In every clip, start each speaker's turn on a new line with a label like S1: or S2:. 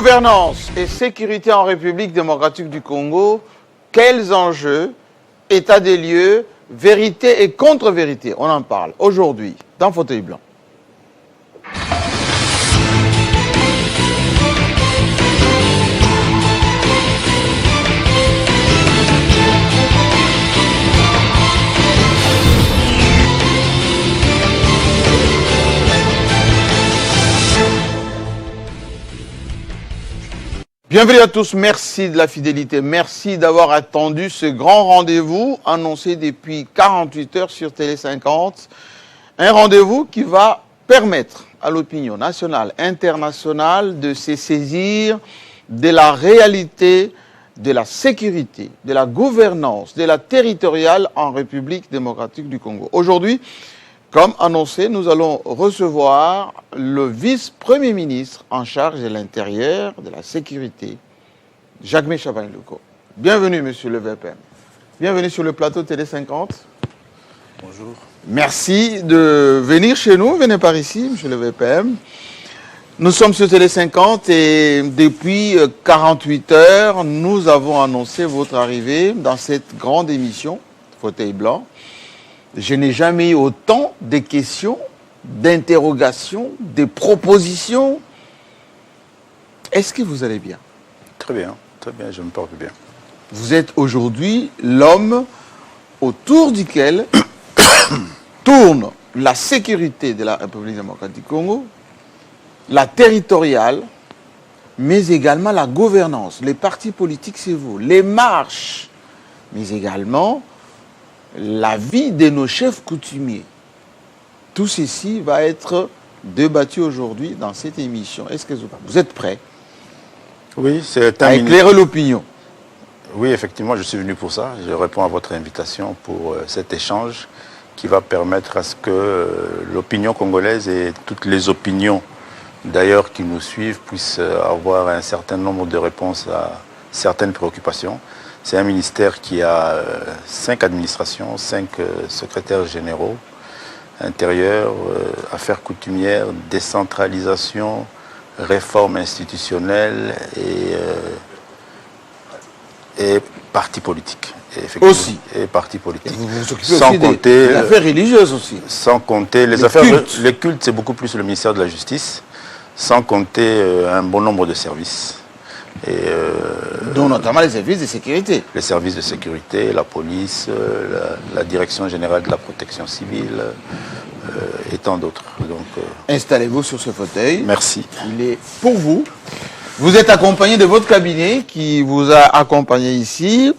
S1: Gouvernance et sécurité en République démocratique du Congo, quels enjeux, état des lieux, vérité et contre-vérité? On en parle aujourd'hui dans Fauteuil Blanc. Bienvenue à tous, merci de la fidélité, merci d'avoir attendu ce grand rendez-vous annoncé depuis 48 heures sur Télé 50. Un rendez-vous qui va permettre à l'opinion nationale, internationale de se saisir de la réalité de la sécurité, de la gouvernance, de la territoriale en République démocratique du Congo. Aujourd'hui, comme annoncé, nous allons recevoir le vice-premier ministre en charge de l'intérieur, de la sécurité, Jacques Chavagne-Louko. Bienvenue, monsieur le VPM. Bienvenue sur le plateau Télé 50.
S2: Bonjour.
S1: Merci de venir chez nous. Venez par ici, monsieur le VPM. Nous sommes sur Télé 50 et depuis 48 heures, nous avons annoncé votre arrivée dans cette grande émission, Fauteuil Blanc. Je n'ai jamais eu autant de questions, d'interrogations, de propositions. Est-ce que vous allez bien?
S2: Très bien, je me porte bien.
S1: Vous êtes aujourd'hui l'homme autour duquel tourne la sécurité de la République démocratique du Congo, la territoriale, mais également la gouvernance. Les partis politiques, c'est vous. Les marches, mais également la vie de nos chefs coutumiers. Tout ceci va être débattu aujourd'hui dans cette émission. Est-ce que vous êtes prêts?
S2: Oui, c'est
S1: à éclairer l'opinion.
S2: Oui, effectivement, je suis venu pour ça. Je réponds à votre invitation pour cet échange qui va permettre à ce que l'opinion congolaise et toutes les opinions d'ailleurs qui nous suivent puissent avoir un certain nombre de réponses à certaines préoccupations. C'est un ministère qui a 5 administrations, 5 secrétaires généraux, intérieur, affaires coutumières, décentralisation, réforme institutionnelle et partis politiques.
S1: Aussi.
S2: Et partis politiques.
S1: Et vous vous occupez sans aussi compter des affaires religieuses aussi.
S2: Sans compter les affaires. Cultes. Les cultes, c'est beaucoup plus le ministère de la Justice, sans compter un bon nombre de services.
S1: Dont notamment les services de sécurité.
S2: Les services de sécurité, la police, la direction générale de la protection civile et tant d'autres.
S1: Installez-vous sur ce fauteuil.
S2: Merci.
S1: Il est pour vous. Vous êtes accompagné de votre cabinet qui vous a accompagné ici.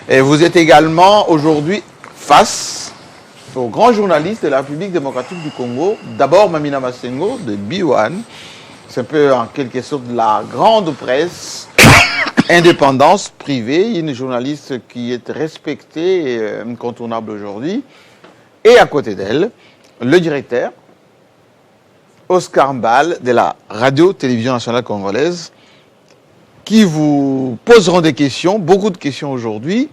S1: Et vous êtes également aujourd'hui face aux grands journalistes de la République démocratique du Congo. D'abord Mamina Massengo de B1. C'est un peu en quelque sorte de la grande presse, indépendance privée, une journaliste qui est respectée et incontournable aujourd'hui. Et à côté d'elle, le directeur, Oscar Mbal, de la radio-télévision nationale congolaise, qui vous poseront des questions, beaucoup de questions aujourd'hui,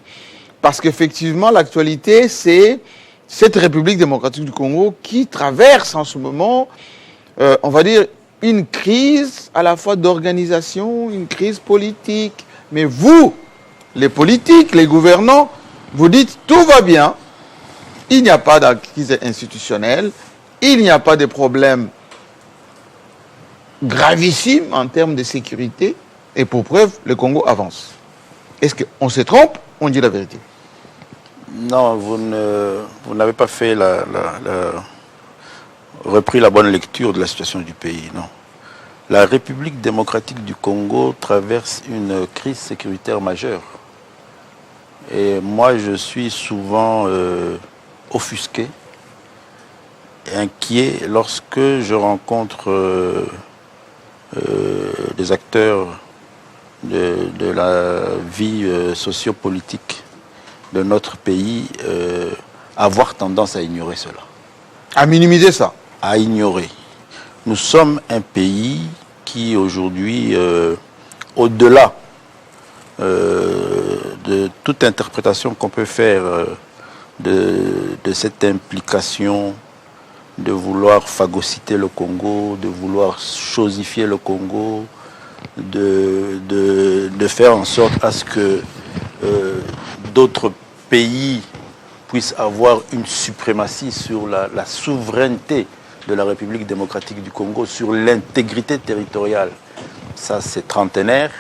S1: parce qu'effectivement, l'actualité, c'est cette République démocratique du Congo qui traverse en ce moment, on va dire, une crise à la fois d'organisation, une crise politique. Mais vous, les politiques, les gouvernants, vous dites tout va bien, il n'y a pas de crise institutionnelle, il n'y a pas de problème gravissime en termes de sécurité, et pour preuve, le Congo avance. Est-ce qu'on se trompe? On dit la vérité?
S2: Non, vous n'avez pas fait repris la bonne lecture de la situation du pays, non. La République démocratique du Congo traverse une crise sécuritaire majeure. Et moi, je suis souvent offusqué et inquiet lorsque je rencontre des acteurs de la vie sociopolitique de notre pays avoir tendance à ignorer cela.
S1: À minimiser ça?
S2: À ignorer. Nous sommes un pays qui aujourd'hui, au-delà de toute interprétation qu'on peut faire de cette implication de vouloir phagocyter le Congo, de vouloir chosifier le Congo, de faire en sorte à ce que d'autres pays puissent avoir une suprématie sur la souveraineté de la République démocratique du Congo, sur l'intégrité territoriale. Ça, c'est trentenaire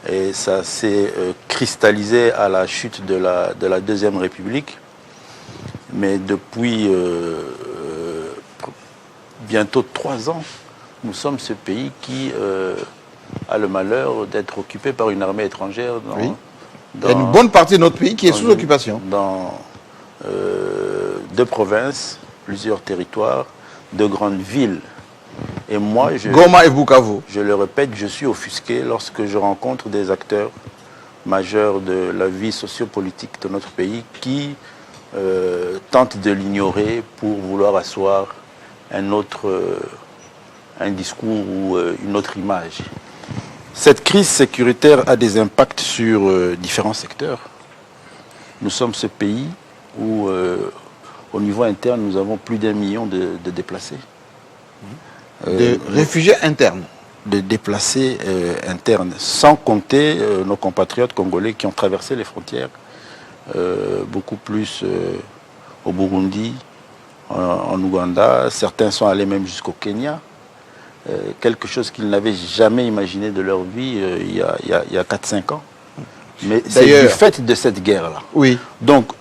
S2: et ça s'est cristallisé à la chute de la Deuxième République. Mais depuis bientôt 3 ans, nous sommes ce pays qui a le malheur d'être occupé par une armée étrangère.
S1: Oui. Il y a une bonne partie de notre pays qui est sous occupation.
S2: Dans 2 provinces, plusieurs territoires, 2 grandes villes. Et moi,
S1: Goma et Bukavu.
S2: Je le répète, je suis offusqué lorsque je rencontre des acteurs majeurs de la vie sociopolitique de notre pays qui tentent de l'ignorer pour vouloir asseoir un discours ou une autre image. Cette crise sécuritaire a des impacts sur différents secteurs. Nous sommes ce pays où, au niveau interne, nous avons plus d'1 million de déplacés.
S1: De réfugiés internes.
S2: De déplacés internes, sans compter nos compatriotes congolais qui ont traversé les frontières, beaucoup plus au Burundi, en Ouganda. Certains sont allés même jusqu'au Kenya. Quelque chose qu'ils n'avaient jamais imaginé de leur vie il y a 4-5 ans. Mais c'est du fait de cette guerre-là.
S1: Oui.
S2: Donc,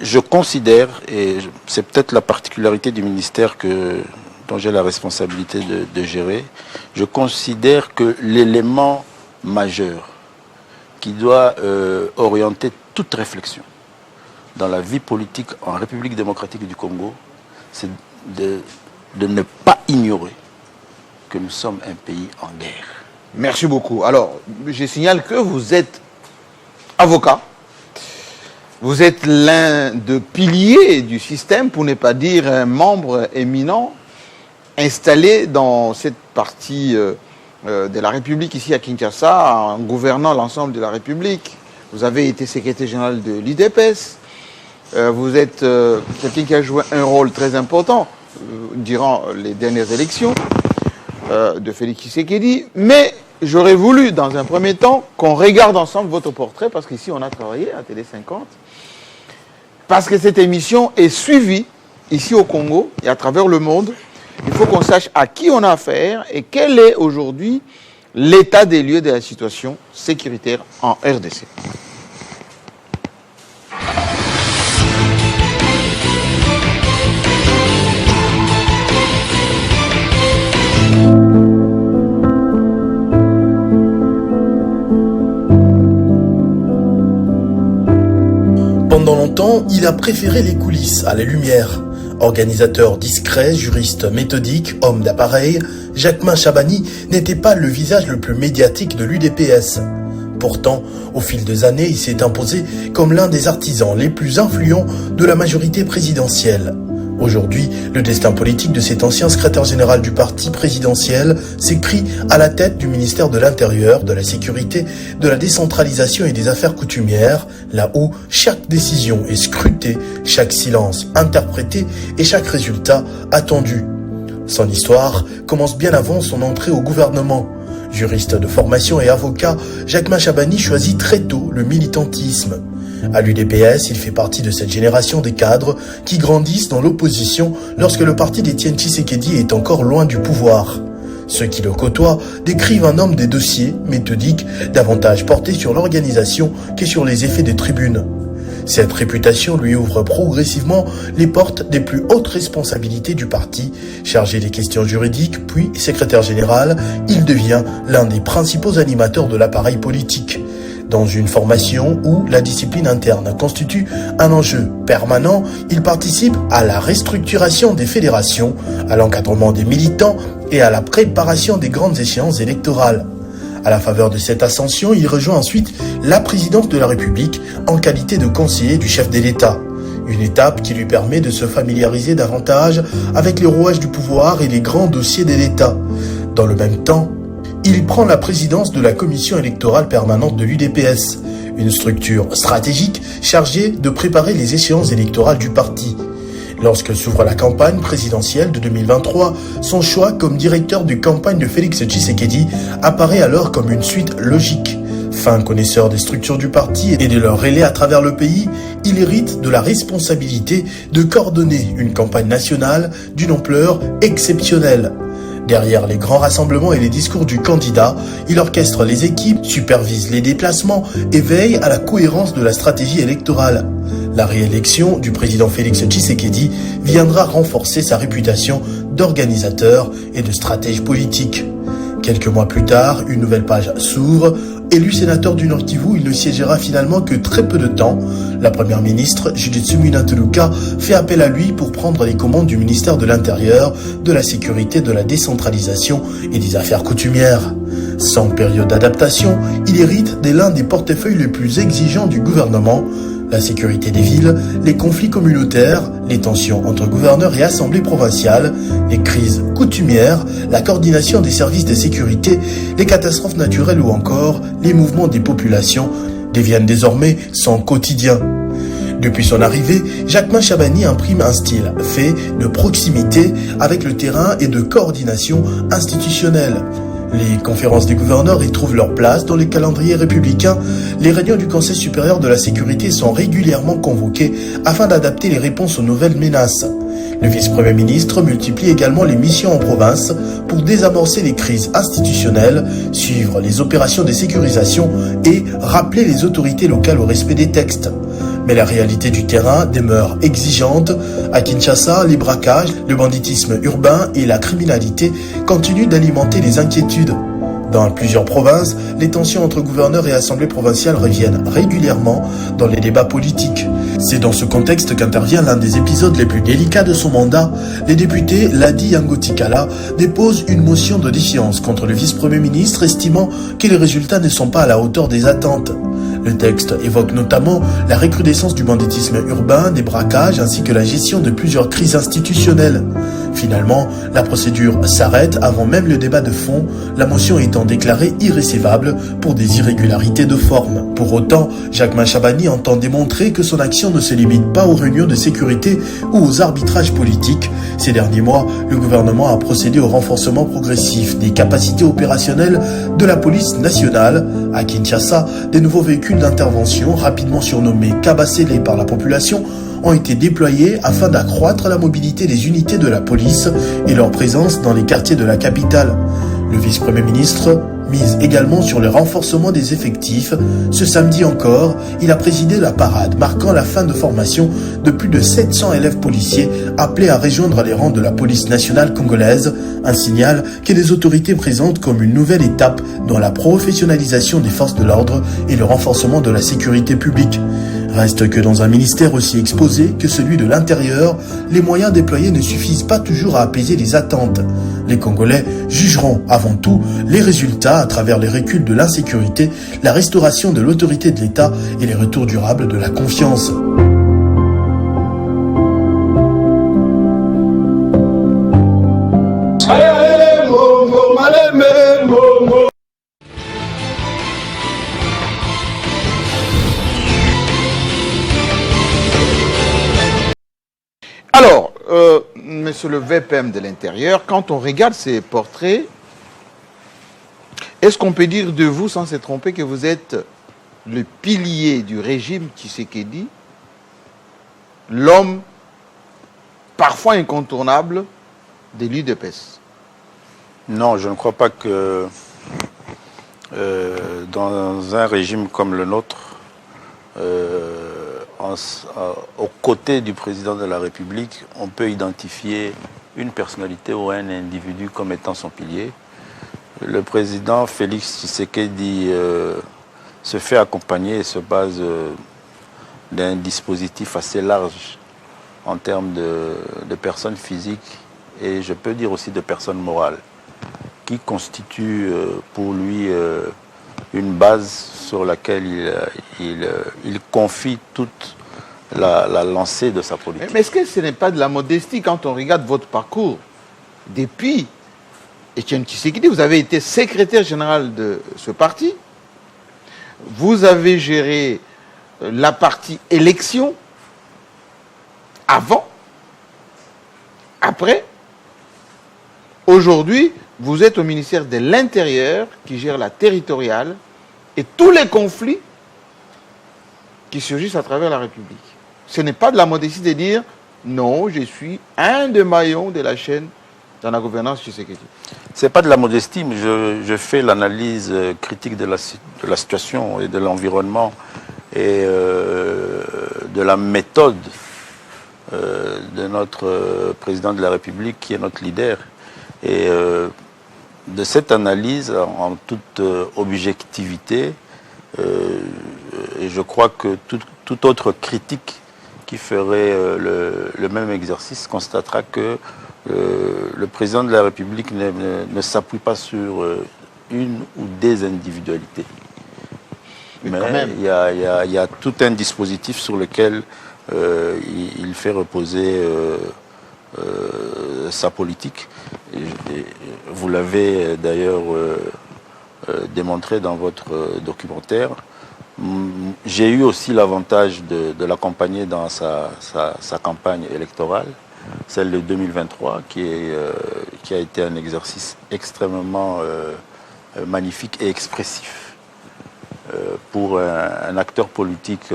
S2: je considère, et c'est peut-être la particularité du ministère dont j'ai la responsabilité de gérer, je considère que l'élément majeur qui doit orienter toute réflexion dans la vie politique en République démocratique du Congo, c'est de ne pas ignorer que nous sommes un pays en guerre.
S1: Merci beaucoup. Alors, je signale que vous êtes avocat. Vous êtes l'un des piliers du système, pour ne pas dire un membre éminent, installé dans cette partie de la République ici à Kinshasa, en gouvernant l'ensemble de la République. Vous avez été secrétaire général de l'UDPS. Vous êtes quelqu'un qui a joué un rôle très important durant les dernières élections de Félix Tshisekedi. Mais j'aurais voulu, dans un premier temps, qu'on regarde ensemble votre portrait, parce qu'ici, on a travaillé à Télé 50. Parce que cette émission est suivie ici au Congo et à travers le monde. Il faut qu'on sache à qui on a affaire et quel est aujourd'hui l'état des lieux de la situation sécuritaire en RDC.
S3: Pendant longtemps, il a préféré les coulisses à la lumière. Organisateur discret, juriste méthodique, homme d'appareil, Jacquemain Chabani n'était pas le visage le plus médiatique de l'UDPS. Pourtant, au fil des années, il s'est imposé comme l'un des artisans les plus influents de la majorité présidentielle. Aujourd'hui, le destin politique de cet ancien secrétaire général du parti présidentiel s'écrit à la tête du ministère de l'Intérieur, de la Sécurité, de la Décentralisation et des Affaires coutumières, là où chaque décision est scrutée, chaque silence interprété et chaque résultat attendu. Son histoire commence bien avant son entrée au gouvernement. Juriste de formation et avocat, Jacquemain Chabani choisit très tôt le militantisme. À l'UDPS, il fait partie de cette génération des cadres qui grandissent dans l'opposition lorsque le parti d'Étienne Tshisekedi est encore loin du pouvoir. Ceux qui le côtoient décrivent un homme des dossiers, méthodiques, davantage porté sur l'organisation que sur les effets des tribunes. Cette réputation lui ouvre progressivement les portes des plus hautes responsabilités du parti. Chargé des questions juridiques, puis secrétaire général, il devient l'un des principaux animateurs de l'appareil politique. Dans une formation où la discipline interne constitue un enjeu permanent, il participe à la restructuration des fédérations, à l'encadrement des militants et à la préparation des grandes échéances électorales. À la faveur de cette ascension, il rejoint ensuite la présidence de la République en qualité de conseiller du chef de l'État. Une étape qui lui permet de se familiariser davantage avec les rouages du pouvoir et les grands dossiers de l'État. Dans le même temps, il prend la présidence de la commission électorale permanente de l'UDPS, une structure stratégique chargée de préparer les échéances électorales du parti. Lorsque s'ouvre la campagne présidentielle de 2023, son choix comme directeur de campagne de Félix Tshisekedi apparaît alors comme une suite logique. Fin connaisseur des structures du parti et de leurs relais à travers le pays, il hérite de la responsabilité de coordonner une campagne nationale d'une ampleur exceptionnelle. Derrière les grands rassemblements et les discours du candidat, il orchestre les équipes, supervise les déplacements et veille à la cohérence de la stratégie électorale. La réélection du président Félix Tshisekedi viendra renforcer sa réputation d'organisateur et de stratège politique. Quelques mois plus tard, une nouvelle page s'ouvre. Élu sénateur du Nord Kivu, il ne siégera finalement que très peu de temps. La première ministre, Judith Suminwa Tuluka, fait appel à lui pour prendre les commandes du ministère de l'Intérieur, de la Sécurité, de la Décentralisation et des Affaires coutumières. Sans période d'adaptation, il hérite de l'un des portefeuilles les plus exigeants du gouvernement. La sécurité des villes, les conflits communautaires, les tensions entre gouverneurs et assemblées provinciales, les crises coutumières, la coordination des services de sécurité, les catastrophes naturelles ou encore les mouvements des populations deviennent désormais son quotidien. Depuis son arrivée, Jacquemain Chabani imprime un style fait de proximité avec le terrain et de coordination institutionnelle. Les conférences des gouverneurs y trouvent leur place dans les calendriers républicains. Les réunions du Conseil supérieur de la sécurité sont régulièrement convoquées afin d'adapter les réponses aux nouvelles menaces. Le vice-premier ministre multiplie également les missions en province pour désamorcer les crises institutionnelles, suivre les opérations de sécurisation et rappeler les autorités locales au respect des textes. Mais la réalité du terrain demeure exigeante. À Kinshasa, les braquages, le banditisme urbain et la criminalité continuent d'alimenter les inquiétudes. Dans plusieurs provinces, les tensions entre gouverneurs et assemblées provinciales reviennent régulièrement dans les débats politiques. C'est dans ce contexte qu'intervient l'un des épisodes les plus délicats de son mandat. Les députés Ladi Yangotikala déposent une motion de défiance contre le vice-premier ministre, estimant que les résultats ne sont pas à la hauteur des attentes. Le texte évoque notamment la recrudescence du banditisme urbain, des braquages ainsi que la gestion de plusieurs crises institutionnelles. Finalement, la procédure s'arrête avant même le débat de fond, la motion étant déclarée irrécevable pour des irrégularités de forme. Pour autant, Jacquemain Chabani entend démontrer que son action ne se limite pas aux réunions de sécurité ou aux arbitrages politiques. Ces derniers mois, le gouvernement a procédé au renforcement progressif des capacités opérationnelles de la police nationale. À Kinshasa, des nouveaux véhicules d'intervention, rapidement surnommés Kabasele par la population, ont été déployés afin d'accroître la mobilité des unités de la police et leur présence dans les quartiers de la capitale. Le vice-premier ministre mise également sur le renforcement des effectifs. Ce samedi encore, il a présidé la parade marquant la fin de formation de plus de 700 élèves policiers appelés à rejoindre les rangs de la police nationale congolaise, un signal que les autorités présentent comme une nouvelle étape dans la professionnalisation des forces de l'ordre et le renforcement de la sécurité publique. Reste que dans un ministère aussi exposé que celui de l'Intérieur, les moyens déployés ne suffisent pas toujours à apaiser les attentes. Les Congolais jugeront avant tout les résultats à travers les reculs de l'insécurité, la restauration de l'autorité de l'État et les retours durables de la confiance.
S1: Alors, monsieur le VPM de l'Intérieur, quand on regarde ces portraits, est-ce qu'on peut dire de vous, sans se tromper, que vous êtes le pilier du régime Tshisekedi, l'homme parfois incontournable de l'UDPS?
S2: Non, je ne crois pas que dans un régime comme le nôtre, aux côtés du président de la République, on peut identifier une personnalité ou un individu comme étant son pilier. Le président Félix Tshisekedi se fait accompagner et se base d'un dispositif assez large en termes de personnes physiques et je peux dire aussi de personnes morales, qui constituent pour lui une base sur laquelle il confie toute la lancée de sa politique.
S1: Mais est-ce que ce n'est pas de la modestie quand on regarde votre parcours? Depuis Etienne Tshisekedi, vous avez été secrétaire général de ce parti, vous avez géré la partie élection avant, après, aujourd'hui, vous êtes au ministère de l'Intérieur qui gère la territoriale et tous les conflits qui surgissent à travers la République. Ce n'est pas de la modestie de dire non, je suis un des maillons de la chaîne dans la gouvernance Tshisekedi.
S2: Ce n'est pas de la modestie, mais je fais l'analyse critique de la situation et de l'environnement et de la méthode de notre président de la République qui est notre leader. Et de cette analyse en toute objectivité, et je crois que toute autre critique qui ferait le même exercice constatera que le président de la République ne s'appuie pas sur une ou des individualités. Mais il y a tout un dispositif sur lequel il fait reposer sa politique. Et vous l'avez d'ailleurs démontré dans votre documentaire. J'ai eu aussi l'avantage de l'accompagner dans sa campagne électorale, celle de 2023, qui a été un exercice extrêmement magnifique et expressif pour un acteur politique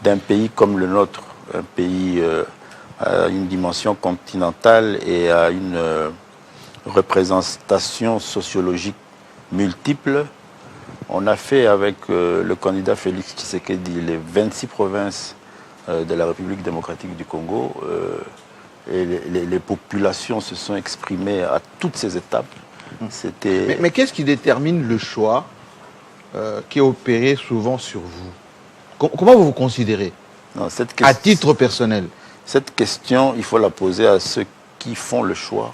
S2: d'un pays comme le nôtre, un pays à une dimension continentale et à une représentation sociologique multiple. On a fait avec le candidat Félix Tshisekedi les 26 provinces de la République démocratique du Congo. Et les populations se sont exprimées à toutes ces étapes.
S1: Mais qu'est-ce qui détermine le choix qui est opéré souvent sur vous? Comment vous vous considérez à titre personnel?
S2: Cette question, il faut la poser à ceux qui font le choix.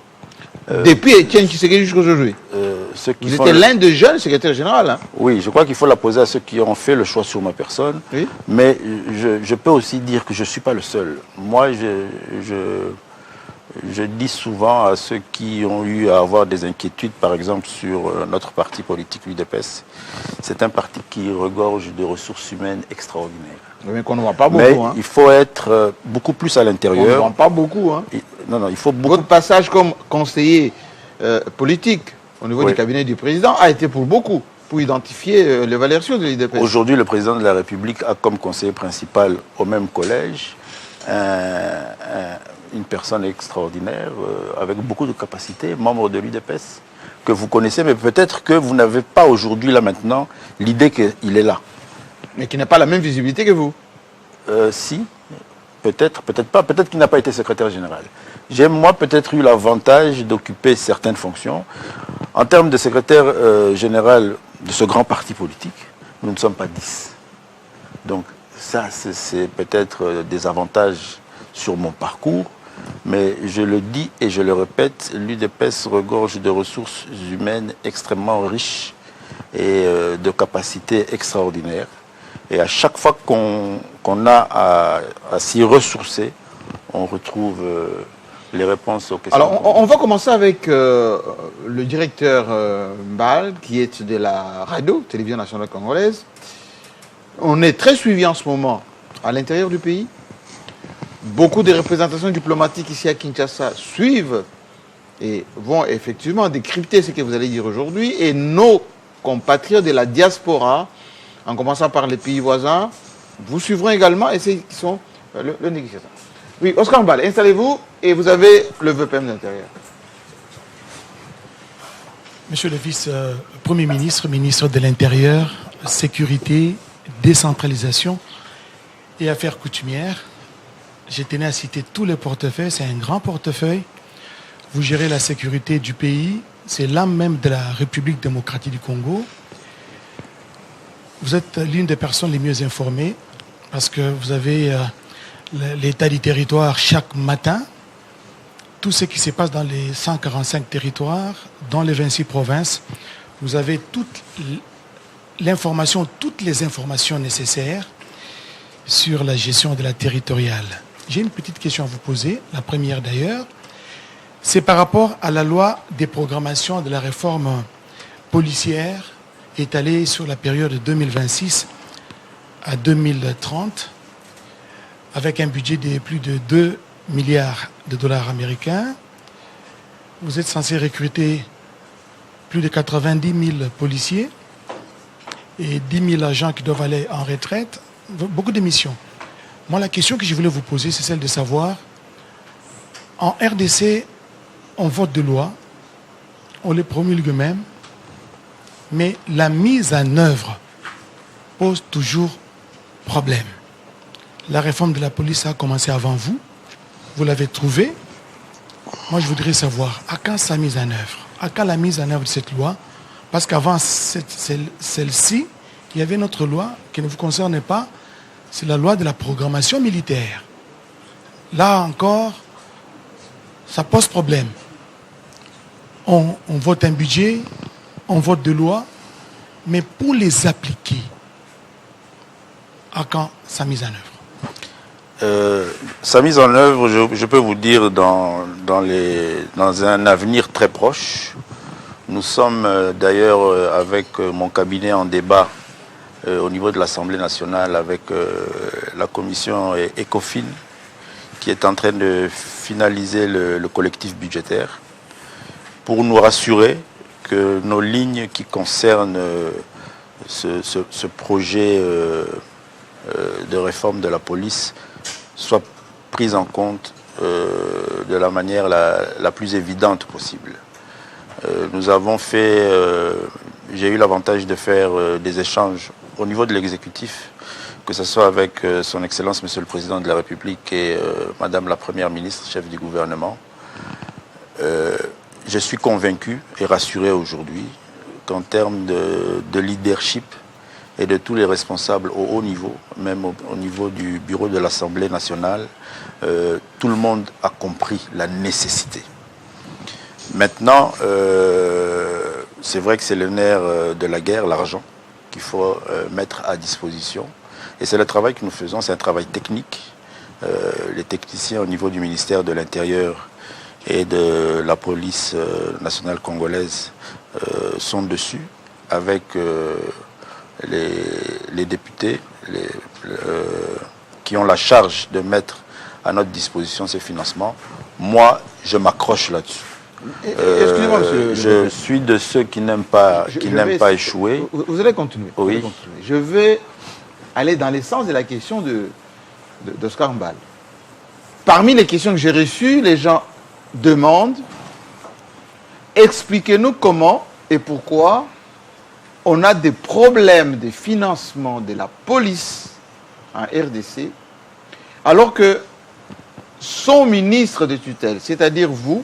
S1: Depuis Étienne Tshisekedi jusqu'aujourd'hui. Vous étiez l'un des jeunes secrétaires généraux. Hein?
S2: Oui, je crois qu'il faut la poser à ceux qui ont fait le choix sur ma personne. Oui. Mais je peux aussi dire que je ne suis pas le seul. Moi, je dis souvent à ceux qui ont eu à avoir des inquiétudes, par exemple, sur notre parti politique, l'UDPS. C'est un parti qui regorge de ressources humaines extraordinaires.
S1: Mais qu'on ne voit pas beaucoup.
S2: Mais il faut être beaucoup plus à l'intérieur.
S1: On ne voit pas beaucoup. Hein.
S2: Non, il faut beaucoup.
S1: Votre passage comme conseiller politique au niveau du cabinet du président a été pour beaucoup, pour identifier les valeurs sûres de l'UDPS.
S2: Aujourd'hui, le président de la République a comme conseiller principal au même collège une personne extraordinaire, avec beaucoup de capacités, membre de l'UDPS, que vous connaissez, mais peut-être que vous n'avez pas aujourd'hui, là maintenant, l'idée qu'il est là.
S1: Mais qui n'a pas la même visibilité que vous.
S2: Si, peut-être pas, peut-être qu'il n'a pas été secrétaire général. J'ai moi peut-être eu l'avantage d'occuper certaines fonctions. En termes de secrétaire général de ce grand parti politique, nous ne sommes pas 10. Donc ça, c'est peut-être des avantages sur mon parcours, mais je le dis et je le répète, l'UDPS regorge de ressources humaines extrêmement riches et de capacités extraordinaires. Et à chaque fois qu'on a à s'y ressourcer, on retrouve les réponses aux questions.
S1: Alors, on va commencer avec le directeur Mbal, qui est de la radio, Télévision nationale congolaise. On est très suivi en ce moment à l'intérieur du pays. Beaucoup de représentations diplomatiques ici à Kinshasa suivent et vont effectivement décrypter ce que vous allez dire aujourd'hui. Et nos compatriotes de la diaspora, en commençant par les pays voisins, vous suivront également et ceux qui sont le négociateur. Oui, Oscar Mbal, installez-vous et vous avez le VPM d'intérieur.
S4: Monsieur le vice-premier ministre, ministre de l'Intérieur, Sécurité, Décentralisation et Affaires coutumières, je tenais à citer tous les portefeuilles, c'est un grand portefeuille. Vous gérez la sécurité du pays, c'est l'âme même de la République démocratique du Congo. Vous êtes l'une des personnes les mieux informées parce que vous avez l'état du territoire chaque matin, tout ce qui se passe dans les 145 territoires, dans les 26 provinces. Vous avez toute l'information, toutes les informations nécessaires sur la gestion de la territoriale. J'ai une petite question à vous poser, la première d'ailleurs. C'est par rapport à la loi des programmations de la réforme policière étalée sur la période de 2026 à 2030, avec un budget de plus de milliards de dollars américains. Vous êtes censé recruter plus de 90 000 policiers et 10 000 agents qui doivent aller en retraite. Beaucoup de missions. Moi, la question que je voulais vous poser, c'est celle de savoir, en RDC, on vote de loi, on les promulgue même, mais la mise en œuvre pose toujours problème. La réforme de la police a commencé avant vous, vous l'avez trouvée. Moi, je voudrais savoir, à quand sa mise en œuvre? À quand la mise en œuvre de cette loi? Parce qu'avant celle-ci, il y avait notre loi qui ne vous concerne pas, c'est la loi de la programmation militaire. Là encore, ça pose problème. On vote un budget, on vote de loi, mais pour les appliquer, à quand sa mise en œuvre?
S2: Sa mise en œuvre, je peux vous dire, dans un avenir très proche. Nous sommes d'ailleurs avec mon cabinet en débat au niveau de l'Assemblée nationale avec la commission ECOFIN qui est en train de finaliser le collectif budgétaire pour nous rassurer que nos lignes qui concernent ce projet de réforme de la police soient prises en compte de la manière la plus évidente possible. Nous avons fait, j'ai eu l'avantage de faire des échanges au niveau de l'exécutif, que ce soit avec son Excellence Monsieur le Président de la République et Madame la Première ministre, chef du gouvernement. Je suis convaincu et rassuré aujourd'hui qu'en termes de leadership et de tous les responsables au haut niveau, même au niveau du bureau de l'Assemblée nationale, tout le monde a compris la nécessité. Maintenant, c'est vrai que c'est le nerf de la guerre, l'argent, qu'il faut mettre à disposition. Et c'est le travail que nous faisons, c'est un travail technique. Les techniciens au niveau du ministère de l'Intérieur et de la police nationale congolaise sont dessus, avec les députés qui ont la charge de mettre à notre disposition ces financements. Moi, je m'accroche là-dessus.
S1: Excusez-moi, monsieur.
S2: Je suis de ceux qui n'aiment pas, échouer.
S1: Vous allez continuer.
S2: Oui.
S1: Vous allez continuer. Je vais aller dans l'essence de la question d'Oscar Mbal. Parmi les questions que j'ai reçues, les gens demandent, expliquez-nous comment et pourquoi on a des problèmes de financement de la police en RDC, alors que son ministre de tutelle, c'est-à-dire vous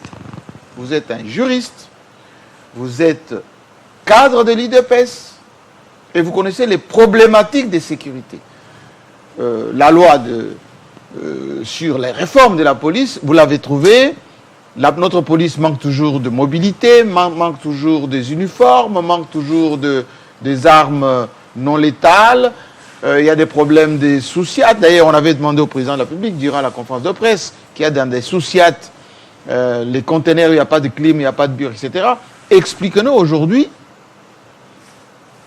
S1: êtes un juriste, vous êtes cadre de l'IDPS et vous connaissez les problématiques de sécurité. La loi sur les réformes de la police, vous l'avez trouvé, notre police manque toujours de mobilité, manque toujours des uniformes, manque toujours des armes non létales. Il y a des problèmes des sous-siat. D'ailleurs, on avait demandé au président de la République, durant la conférence de presse, qu'il y a dans des sous-siat, les conteneurs où il n'y a pas de clim, il n'y a pas de bureau, etc. Expliquez-nous aujourd'hui.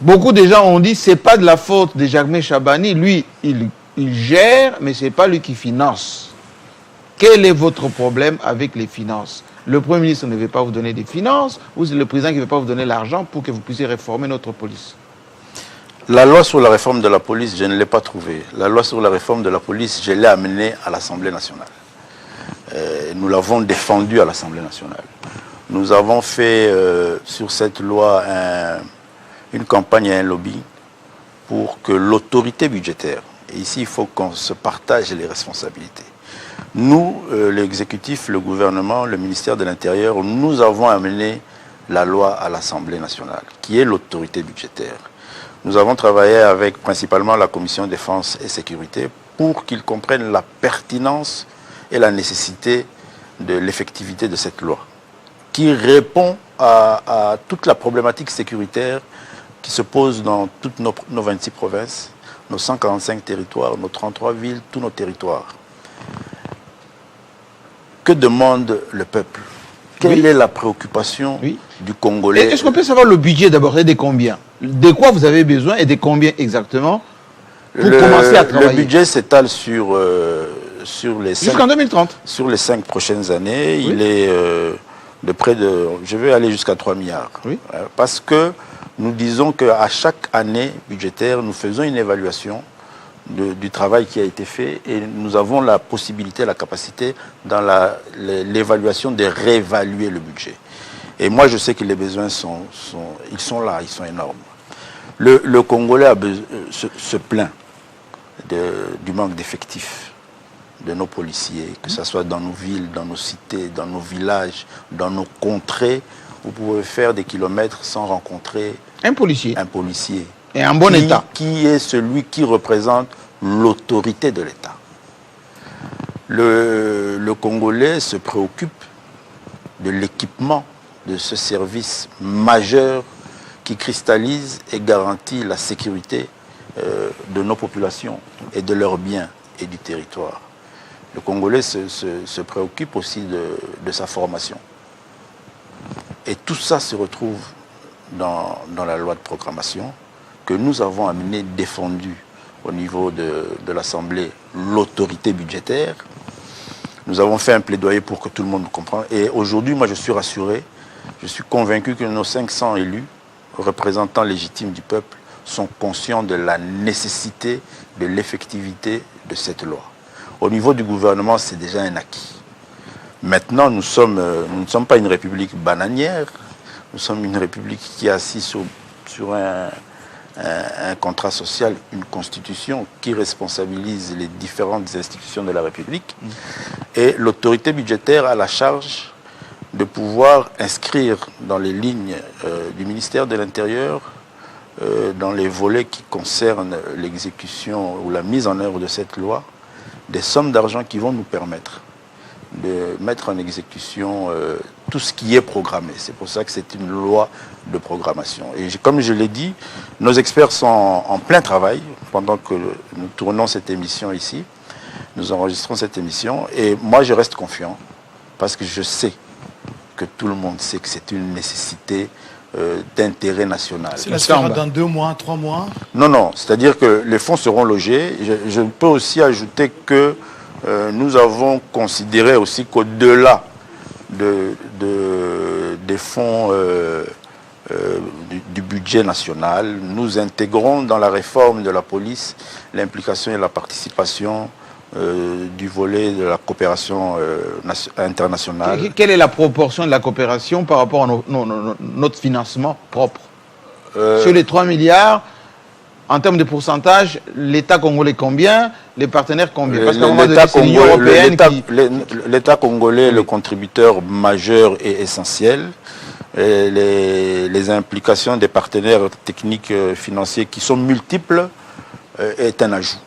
S1: Beaucoup de gens ont dit que ce n'est pas de la faute de Jacques Chabani. Lui, il gère, mais ce n'est pas lui qui finance. Quel est votre problème avec les finances? Le Premier ministre ne veut pas vous donner des finances, ou c'est le président qui ne veut pas vous donner l'argent pour que vous puissiez réformer notre police?
S2: La loi sur la réforme de la police, je ne l'ai pas trouvée. La loi sur la réforme de la police, je l'ai amenée à l'Assemblée nationale. Nous l'avons défendue à l'Assemblée nationale. Nous avons fait sur cette loi une campagne et un lobby pour que l'autorité budgétaire, et ici il faut qu'on se partage les responsabilités. Nous, l'exécutif, le gouvernement, le ministère de l'Intérieur, nous avons amené la loi à l'Assemblée nationale, qui est l'autorité budgétaire. Nous avons travaillé avec principalement la Commission Défense et Sécurité pour qu'ils comprennent la pertinence et la nécessité de l'effectivité de cette loi, qui répond à toute la problématique sécuritaire qui se pose dans toutes nos 26 provinces, nos 145 territoires, nos 33 villes, tous nos territoires. Que demande le peuple? Quelle est la préoccupation du Congolais?
S1: Est-ce qu'on peut savoir le budget d'abord et de combien? De quoi vous avez besoin et de combien exactement pour commencer à travailler?
S2: Le budget s'étale sur
S1: Jusqu'en 2030.
S2: Sur les 5 prochaines années, il est de près de... Je vais aller jusqu'à 3 milliards.
S1: Oui.
S2: Parce que nous disons qu'à chaque année budgétaire, nous faisons une évaluation du travail qui a été fait et nous avons la possibilité, la capacité dans l'évaluation de réévaluer le budget. Et moi, je sais que les besoins ils sont là, ils sont énormes. Le Congolais se plaint du manque d'effectifs de nos policiers, que ce soit dans nos villes, dans nos cités, dans nos villages, dans nos contrées. Vous pouvez faire des kilomètres sans rencontrer
S1: un policier. Et en bon état.
S2: Qui est celui qui représente l'autorité de l'État. Le Congolais se préoccupe de l'équipement de ce service majeur qui cristallise et garantit la sécurité de nos populations et de leurs biens et du territoire. Le Congolais se préoccupe aussi de sa formation. Et tout ça se retrouve dans la loi de programmation que nous avons amené, défendu au niveau de l'Assemblée, l'autorité budgétaire. Nous avons fait un plaidoyer pour que tout le monde comprenne. Et aujourd'hui, moi, je suis rassuré, je suis convaincu que nos 500 élus, représentants légitimes du peuple, sont conscients de la nécessité, de l'effectivité de cette loi. Au niveau du gouvernement, c'est déjà un acquis. Maintenant, nous ne sommes pas une république bananière, nous sommes une république qui est assise sur un contrat social, une constitution qui responsabilise les différentes institutions de la République. Et l'autorité budgétaire a la charge de pouvoir inscrire dans les lignes du ministère de l'Intérieur, dans les volets qui concernent l'exécution ou la mise en œuvre de cette loi, des sommes d'argent qui vont nous permettre de mettre en exécution tout ce qui est programmé. C'est pour ça que c'est une loi de programmation. Et comme je l'ai dit, nos experts sont en plein travail pendant que nous tournons cette émission ici. Nous enregistrons cette émission et moi je reste confiant parce que je sais que tout le monde sait que c'est une nécessité d'intérêt national.
S4: Cela se fera dans 2 mois, 3 mois? Non,
S2: c'est-à-dire que les fonds seront logés. Je peux aussi ajouter que nous avons considéré aussi qu'au-delà des fonds du budget national, nous intégrons dans la réforme de la police l'implication et la participation du volet de la coopération internationale.
S1: Quelle est la proportion de la coopération par rapport à notre financement propre? Sur les 3 milliards, en termes de pourcentage, l'État congolais combien? Les partenaires combien? Parce qu'à un moment donné, c'est l'Union européenne qui...
S2: L'État congolais est le contributeur majeur et essentiel. Et les implications des partenaires techniques financiers qui sont multiples est un ajout.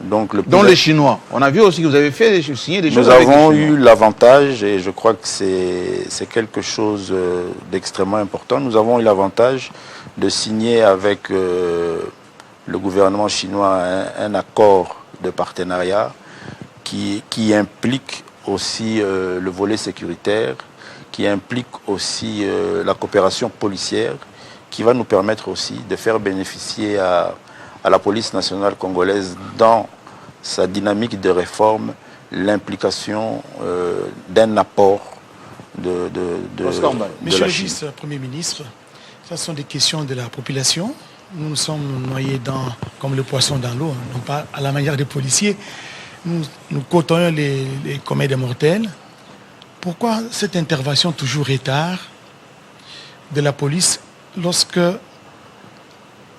S2: Donc
S1: dont les Chinois. On a vu aussi que vous avez signé des choses
S2: avec les Chinois. Nous avons eu l'avantage, et je crois que c'est quelque chose d'extrêmement important, nous avons eu l'avantage de signer avec le gouvernement chinois un accord de partenariat qui implique aussi le volet sécuritaire, qui implique aussi la coopération policière, qui va nous permettre aussi de faire bénéficier à la police nationale congolaise dans sa dynamique de réforme l'implication d'un apport de
S4: Monsieur
S2: la
S4: le
S2: Chine.
S4: vice-premier ministre, ce sont des questions de la population. Nous sommes noyés comme le poisson dans l'eau, non pas à la manière des policiers. Nous côtoyons les comètes mortels. Pourquoi cette intervention toujours retard de la police lorsque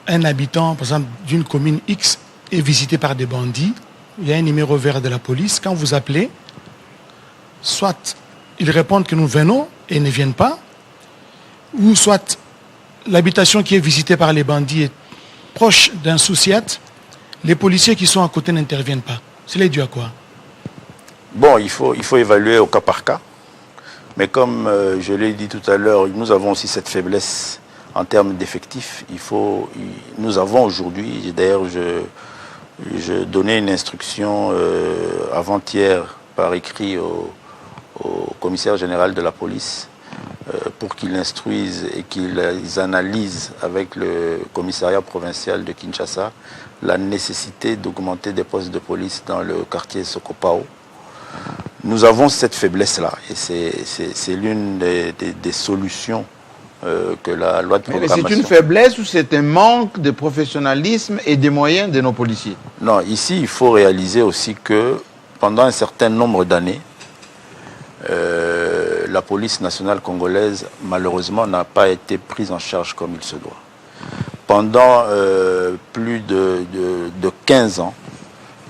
S4: un habitant, par exemple, d'une commune X est visité par des bandits? Il y a un numéro vert de la police. Quand vous appelez, soit ils répondent que nous venons et ils ne viennent pas, ou soit l'habitation qui est visitée par les bandits est proche d'un sous-siète, les policiers qui sont à côté n'interviennent pas. C'est dû à quoi?
S2: Bon, il faut évaluer au cas par cas. Mais comme je l'ai dit tout à l'heure, nous avons aussi cette faiblesse en termes d'effectifs. Nous avons aujourd'hui, d'ailleurs je donnais une instruction avant-hier par écrit au commissaire général de la police pour qu'ils instruisent et qu'ils analysent avec le commissariat provincial de Kinshasa la nécessité d'augmenter des postes de police dans le quartier Sokopao. Nous avons cette faiblesse-là et c'est l'une des solutions que la loi de programmation...
S1: Mais c'est une faiblesse ou c'est un manque de professionnalisme et des moyens de nos policiers?
S2: Non, ici, il faut réaliser aussi que pendant un certain nombre d'années, la police nationale congolaise, malheureusement, n'a pas été prise en charge comme il se doit. Pendant plus de 15 ans,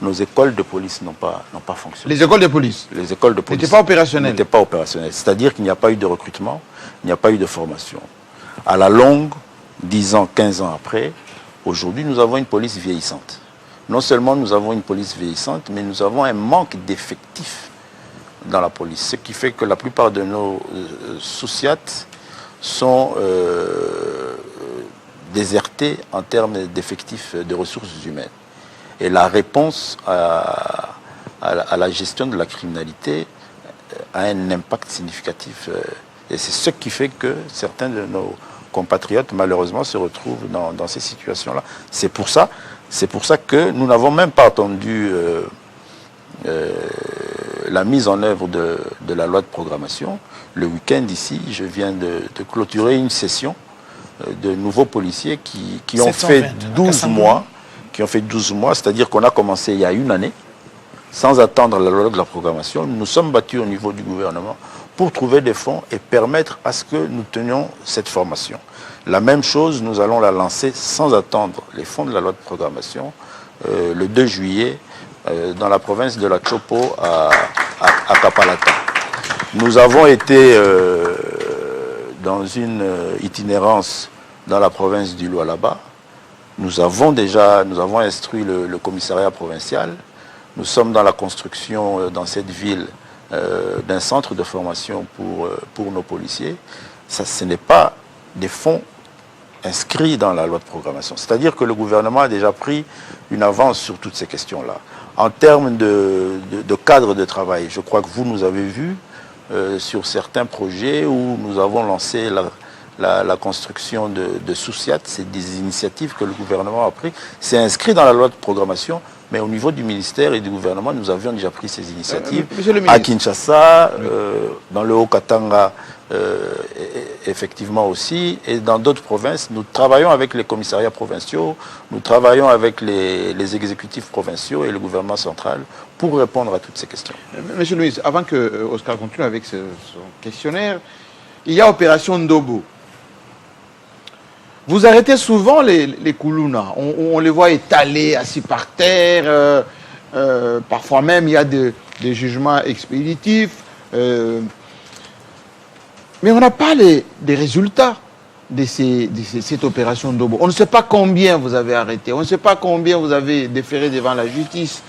S2: nos écoles de police n'ont pas fonctionné.
S1: Les écoles de police?
S2: Les écoles de police
S1: n'étaient pas opérationnelles?
S2: N'étaient pas opérationnelles. C'est-à-dire qu'il n'y a pas eu de recrutement, il n'y a pas eu de formation. À la longue, 10 ans, 15 ans après, aujourd'hui, nous avons une police vieillissante. Non seulement nous avons une police vieillissante, mais nous avons un manque d'effectifs dans la police. Ce qui fait que la plupart de nos sous-siats sont désertés en termes d'effectifs de ressources humaines. Et la réponse à la gestion de la criminalité a un impact significatif. Et c'est ce qui fait que certains de nos compatriotes, malheureusement, se retrouvent dans ces situations-là. C'est pour ça que nous n'avons même pas attendu la mise en œuvre de la loi de programmation. Le week-end ici, je viens de clôturer une session de nouveaux policiers qui ont fait 12 mois. Qui ont fait 12 mois, c'est-à-dire qu'on a commencé il y a une année, sans attendre la loi de la programmation. Nous nous sommes battus au niveau du gouvernement pour trouver des fonds et permettre à ce que nous tenions cette formation. La même chose, nous allons la lancer sans attendre les fonds de la loi de programmation le 2 juillet dans la province de la Chopo à Kapalata. Nous avons été dans une itinérance dans la province du Lualaba. Nous avons instruit le commissariat provincial. Nous sommes dans la construction dans cette ville d'un centre de formation pour nos policiers. Ce n'est pas des fonds inscrits dans la loi de programmation. C'est-à-dire que le gouvernement a déjà pris une avance sur toutes ces questions-là. En termes de cadre de travail, je crois que vous nous avez vu sur certains projets où nous avons lancé la construction de sous-siats. C'est des initiatives que le gouvernement a prises. C'est inscrit dans la loi de programmation, mais au niveau du ministère et du gouvernement, nous avions déjà pris ces initiatives. À Kinshasa, dans le Haut-Katanga, effectivement aussi, et dans d'autres provinces, nous travaillons avec les commissariats provinciaux, nous travaillons avec les exécutifs provinciaux et le gouvernement central pour répondre à toutes ces questions.
S1: Monsieur Louis, avant que Oscar continue avec son questionnaire, il y a Opération Ndobo. Vous arrêtez souvent les Koulouna. On les voit étalés, assis par terre. Parfois même, il y a des jugements expéditifs. Mais on n'a pas des résultats de cette opération Ndobo. On ne sait pas combien vous avez arrêté. On ne sait pas combien vous avez déféré devant la justice.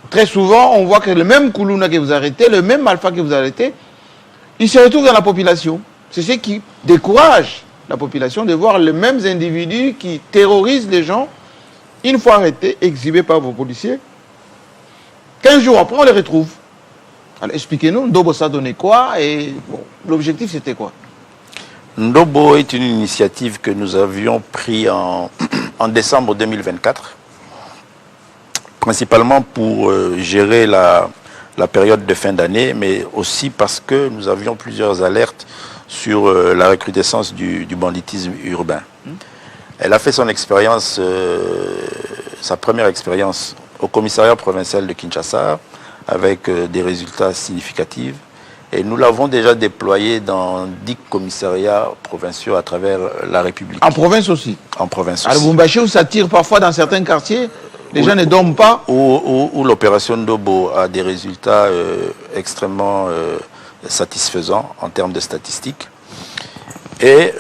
S1: Très souvent, on voit que le même Koulouna que vous arrêtez, le même Alpha que vous arrêtez, il se retrouve dans la population. C'est ce qui décourage la population de voir les mêmes individus qui terrorisent les gens, une fois arrêtés, exhibés par vos policiers. 15 jours après, on les retrouve. Alors expliquez-nous, Ndobo ça donnait quoi et bon, l'objectif c'était quoi?
S2: Ndobo est une initiative que nous avions prise en décembre 2024, principalement pour gérer la période de fin d'année, mais aussi parce que nous avions plusieurs alertes sur la recrudescence du banditisme urbain. Elle a fait son expérience, sa première expérience au commissariat provincial de Kinshasa, avec des résultats significatifs. Et nous l'avons déjà déployé dans 10 commissariats provinciaux à travers la République.
S1: En province aussi? En province aussi. À Lubumbashi, où ça tire parfois dans certains quartiers, les gens ne dorment pas?
S2: Où l'opération Ndobo a des résultats extrêmement satisfaisants en termes de statistiques. Et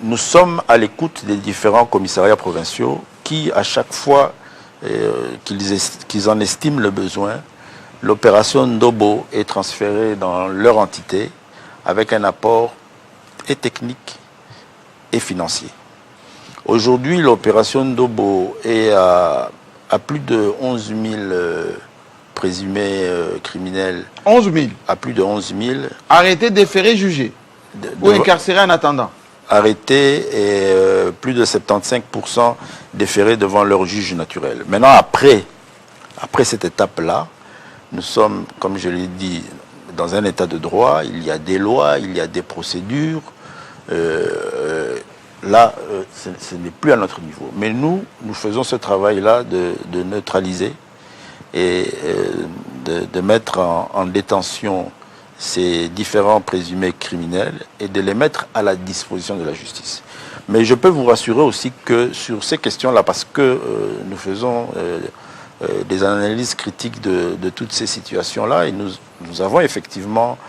S2: nous sommes à l'écoute des différents commissariats provinciaux qui, à chaque fois qu'ils en estiment le besoin, l'opération Ndobo est transférée dans leur entité avec un apport et technique et financier. Aujourd'hui, l'opération Ndobo est à plus de 11 000 présumés criminels.
S1: 11 000?
S2: À plus de 11 000.
S1: Arrêtés, déférés, jugés? Ou incarcérés en attendant.
S2: Arrêtés et plus de 75% déférés devant leur juge naturel. Maintenant, après cette étape-là, nous sommes, comme je l'ai dit, dans un état de droit. Il y a des lois, il y a des procédures. Là, ce n'est plus à notre niveau. Mais nous faisons ce travail-là de neutraliser et de mettre en détention ces différents présumés criminels et de les mettre à la disposition de la justice. Mais je peux vous rassurer aussi que sur ces questions-là, parce que nous faisons des analyses critiques de toutes ces situations-là, et nous avons effectivement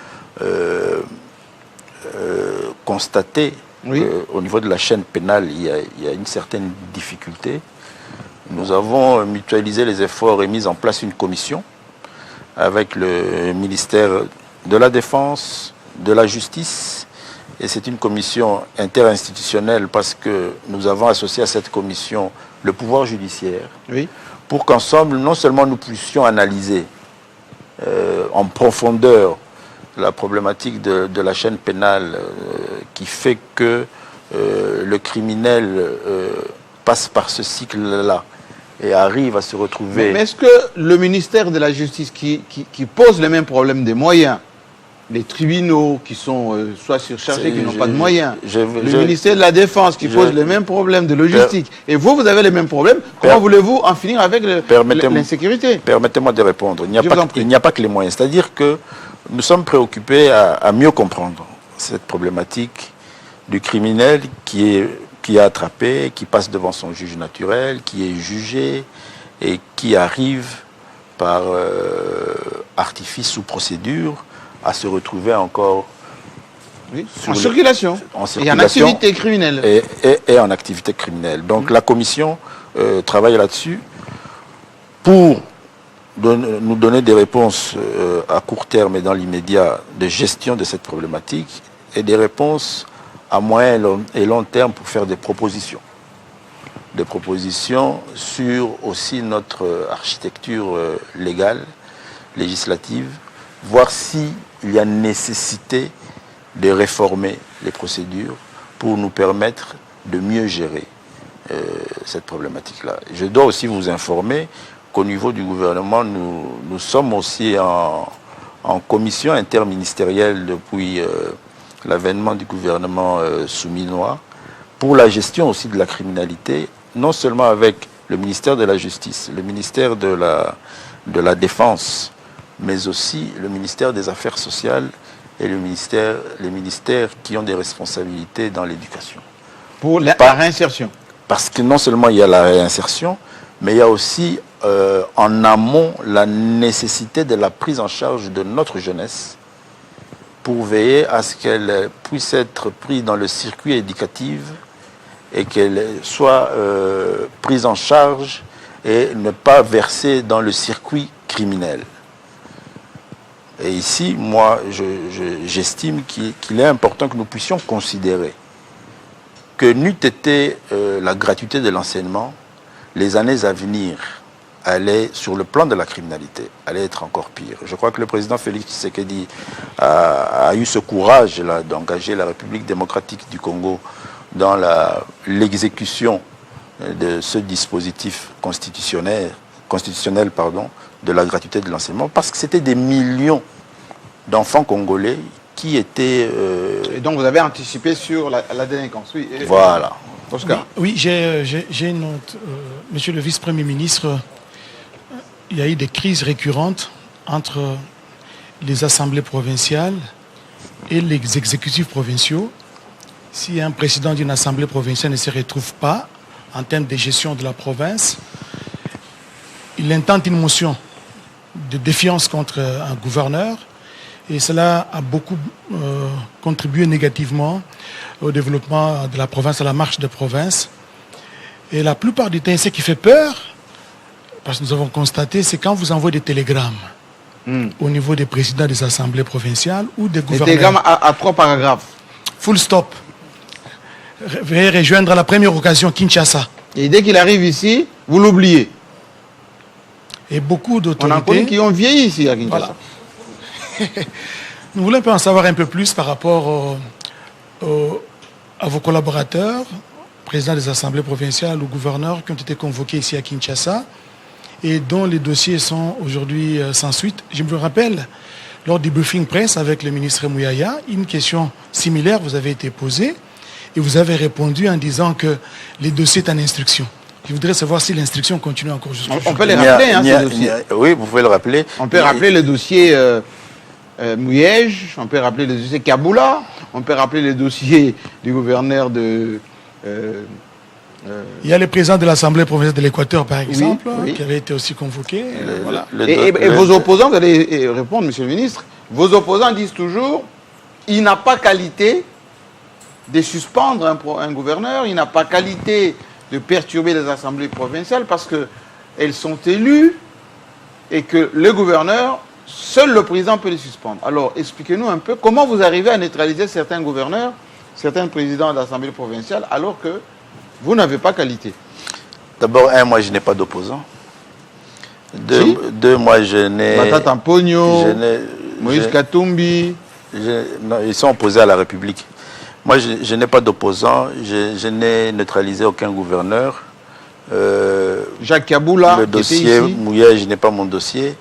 S2: constaté qu'au niveau de la chaîne pénale, il y a une certaine difficulté. Nous avons mutualisé les efforts et mis en place une commission avec le ministère de la Défense, de la Justice, et c'est une commission interinstitutionnelle parce que nous avons associé à cette commission le pouvoir judiciaire pour qu'ensemble, non seulement nous puissions analyser en profondeur la problématique de la chaîne pénale qui fait que le criminel passe par ce cycle-là et arrive à se retrouver...
S1: Mais est-ce que le ministère de la Justice qui pose les mêmes problèmes des moyens, les tribunaux qui sont soit surchargés, qui n'ont pas de moyens, le ministère de la Défense qui pose les mêmes problèmes de logistique, et vous avez les mêmes problèmes, comment voulez-vous en finir avec l'insécurité?
S2: Permettez-moi de répondre. Il n'y a pas que les moyens. C'est-à-dire que nous sommes préoccupés à mieux comprendre cette problématique du criminel qui est attrapé, qui passe devant son juge naturel, qui est jugé et qui arrive par artifice ou procédure à se retrouver encore
S1: en circulation et en activité criminelle.
S2: Et en activité criminelle. Donc la commission travaille là-dessus pour nous donner des réponses à court terme et dans l'immédiat de gestion de cette problématique et des réponses à moyen et long terme pour faire des propositions. Des propositions sur aussi notre architecture légale, législative, voir s'il y a nécessité de réformer les procédures pour nous permettre de mieux gérer cette problématique-là. Je dois aussi vous informer qu'au niveau du gouvernement, nous sommes aussi en commission interministérielle depuis l'avènement du gouvernement souminois pour la gestion aussi de la criminalité, non seulement avec le ministère de la Justice, le ministère de la Défense, mais aussi le ministère des Affaires sociales et les ministères qui ont des responsabilités dans l'éducation.
S1: Pour la réinsertion.
S2: Parce que non seulement il y a la réinsertion, mais il y a aussi en amont la nécessité de la prise en charge de notre jeunesse pour veiller à ce qu'elle puisse être prise dans le circuit éducatif et qu'elle soit prise en charge et ne pas verser dans le circuit criminel. Et ici, moi, j'estime qu'il est important que nous puissions considérer que n'eût été la gratuité de l'enseignement, les années à venir allaient, sur le plan de la criminalité, allaient être encore pire. Je crois que le président Félix Tshisekedi a eu ce courage-là d'engager la République démocratique du Congo dans l'exécution de ce dispositif constitutionnel de la gratuité de l'enseignement, parce que c'était des millions d'enfants congolais qui étaient...
S1: Et donc vous avez anticipé sur la délinquance. Oui.
S2: Voilà.
S1: Oscar.
S4: Oui, j'ai une note. Monsieur le vice-premier ministre, il y a eu des crises récurrentes entre les assemblées provinciales et les exécutifs provinciaux. Si un président d'une assemblée provinciale ne se retrouve pas en termes de gestion de la province, il intente une motion de défiance contre un gouverneur et cela a beaucoup contribué négativement au développement de la province, à la marche de province. Et la plupart du temps, ce qui fait peur, parce que nous avons constaté, c'est quand vous envoyez des télégrammes au niveau des présidents des assemblées provinciales ou des gouverneurs.
S1: Des télégrammes à 3 paragraphes.
S4: Full stop. Veuillez rejoindre à la première occasion Kinshasa.
S1: Et dès qu'il arrive ici, vous l'oubliez.
S4: Et beaucoup d'autorités...
S1: On en connaît qui ont vieilli ici à Kinshasa.
S4: Voilà. Nous voulons un peu en savoir un peu plus par rapport à vos collaborateurs, présidents des assemblées provinciales ou gouverneurs qui ont été convoqués ici à Kinshasa et dont les dossiers sont aujourd'hui sans suite. Je me rappelle, lors du briefing presse avec le ministre Mouyaya, une question similaire vous avait été posée et vous avez répondu en disant que les dossiers sont en instruction. Je voudrais savoir si l'instruction continue encore jusqu'à
S1: On peut les rappeler, ces dossiers.
S2: Oui, vous pouvez le rappeler.
S1: On peut rappeler le dossier Mouyège, on peut rappeler le dossier Kaboula, on peut rappeler le dossier du gouverneur de...
S4: il y a le président de l'Assemblée provinciale de l'Équateur, par exemple,
S1: oui.
S4: qui avait été aussi convoqué. Voilà.
S1: Et vos opposants, vous allez répondre, monsieur le ministre, vos opposants disent toujours, il n'a pas qualité de suspendre un gouverneur, il n'a pas qualité de perturber les assemblées provinciales parce qu'elles sont élues et que le gouverneur, seul le président peut les suspendre. Alors, expliquez-nous un peu comment vous arrivez à neutraliser certains gouverneurs, certains présidents de l'Assemblée provinciale, alors que vous n'avez pas qualité.
S2: D'abord, moi, je n'ai pas d'opposant. Deux, moi, je n'ai...
S1: Batata Mpogno, Moïse Katumbi...
S2: Non, ils sont opposés à la République. Moi, je n'ai pas d'opposant, je n'ai neutralisé aucun gouverneur.
S1: Jacques Kaboula,
S2: le dossier Mouyège, je n'ai pas mon dossier.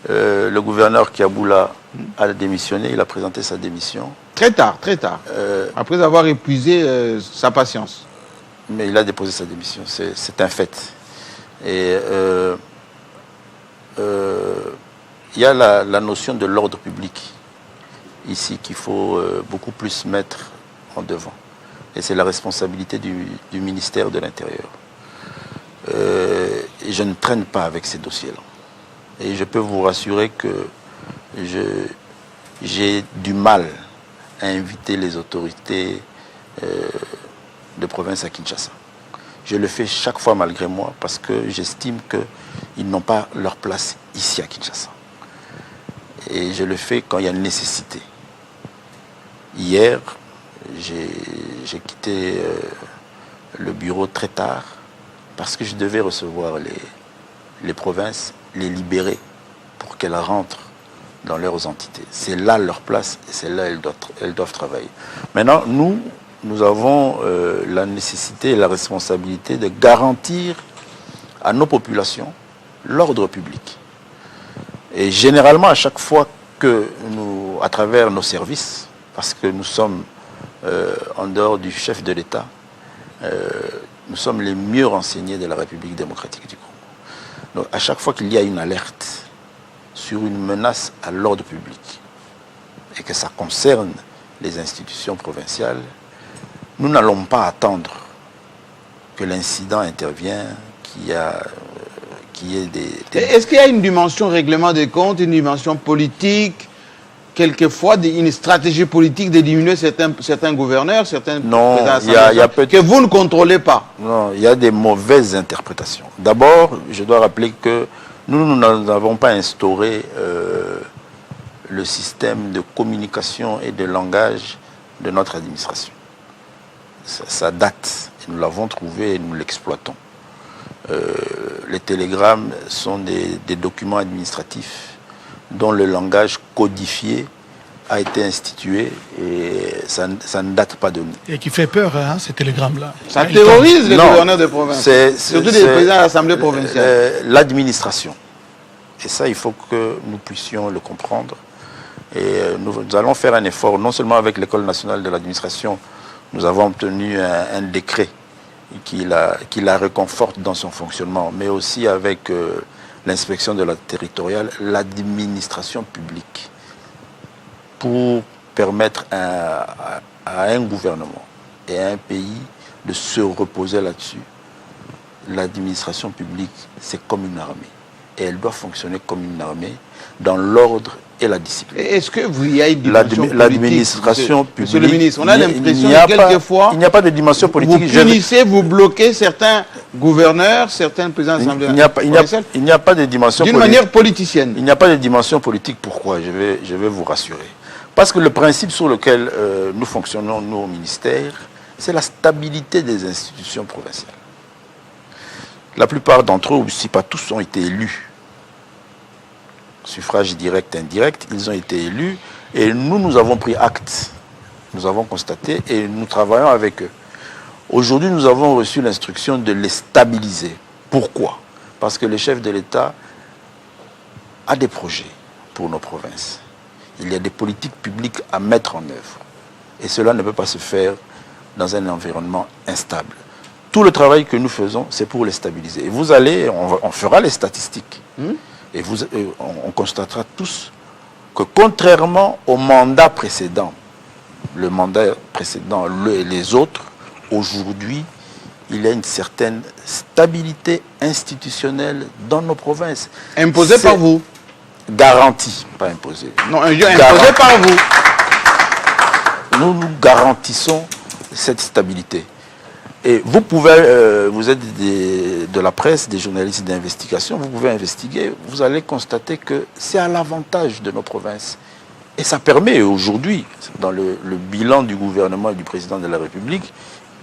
S2: Le gouverneur Kaboula a démissionné, il a présenté sa démission.
S1: Très tard, après avoir épuisé sa patience.
S2: Mais il a déposé sa démission, c'est un fait. Et il y a la notion de l'ordre public ici qu'il faut beaucoup plus mettre en devant. Et c'est la responsabilité du ministère de l'Intérieur. Et je ne traîne pas avec ces dossiers-là. Et je peux vous rassurer que j'ai du mal à inviter les autorités de province à Kinshasa. Je le fais chaque fois malgré moi parce que j'estime qu'ils n'ont pas leur place ici à Kinshasa. Et je le fais quand il y a une nécessité. Hier, j'ai quitté le bureau très tard parce que je devais recevoir les provinces, les libérer pour qu'elles rentrent dans leurs entités. C'est là leur place et c'est là elles doivent travailler. Maintenant, nous avons la nécessité et la responsabilité de garantir à nos populations l'ordre public. Et généralement, à chaque fois que nous, à travers nos services, parce que nous sommes en dehors du chef de l'État, nous sommes les mieux renseignés de la République démocratique du Congo. Donc, à chaque fois qu'il y a une alerte sur une menace à l'ordre public et que ça concerne les institutions provinciales, nous n'allons pas attendre que l'incident intervienne, qu'il y ait des...
S1: Est-ce qu'il y a une dimension règlement des comptes, une dimension politique, quelquefois une stratégie politique de diminuer certains gouverneurs, certains que vous ne contrôlez pas?
S2: Non, il y a des mauvaises interprétations. D'abord, je dois rappeler que nous n'avons pas instauré le système de communication et de langage de notre administration. Ça date, et nous l'avons trouvé et nous l'exploitons. Les télégrammes sont des documents administratifs dont le langage codifié a été institué et ça ne date pas de nous.
S4: Et qui fait peur, hein, ces télégrammes-là.
S1: Ça terrorise les gouverneurs de province, surtout les présidents de l'Assemblée provinciale.
S2: L'administration. Et ça, il faut que nous puissions le comprendre. Et nous allons faire un effort, non seulement avec l'École nationale de l'administration, nous avons obtenu un décret qui la réconforte dans son fonctionnement, mais aussi avec l'inspection de la territoriale, l'administration publique, pour permettre à un gouvernement et à un pays de se reposer là-dessus. L'administration publique, c'est comme une armée. Et elle doit fonctionner comme une armée dans l'ordre et la discipline.
S1: Est-ce que vous y a une dimension politique?
S2: L'administration publique...
S1: Monsieur le ministre, on a l'impression que quelquefois...
S2: Il n'y a pas de dimension politique.
S1: Vous punissez, vous bloquez certains gouverneurs, certains présidents de l'Assemblée provinciale.
S2: Il n'y a pas de dimension politique.
S1: D'une manière politicienne.
S2: Il n'y a pas de dimension politique. Pourquoi? Je vais vous rassurer. Parce que le principe sur lequel nous fonctionnons, nous, au ministère, c'est la stabilité des institutions provinciales. La plupart d'entre eux, si pas tous, ont été élus. Suffrage direct, indirect, ils ont été élus. Et nous avons pris acte Nous avons constaté et nous travaillons avec eux. Aujourd'hui, nous avons reçu l'instruction de les stabiliser. Pourquoi? Parce que le chef de l'État a des projets pour nos provinces. Il y a des politiques publiques à mettre en œuvre. Et cela ne peut pas se faire dans un environnement instable. Tout le travail que nous faisons, c'est pour les stabiliser. Et vous allez, on fera les statistiques. Et on constatera tous que contrairement au mandat précédent, le mandat précédent et les autres, aujourd'hui, il y a une certaine stabilité institutionnelle dans nos provinces.
S1: Imposée par vous?
S2: Garantie, pas imposée.
S1: Non, imposée par vous.
S2: Nous garantissons cette stabilité. Et vous pouvez, vous êtes de la presse, des journalistes d'investigation, vous pouvez investiguer, vous allez constater que c'est à l'avantage de nos provinces. Et ça permet aujourd'hui, dans le bilan du gouvernement et du président de la République,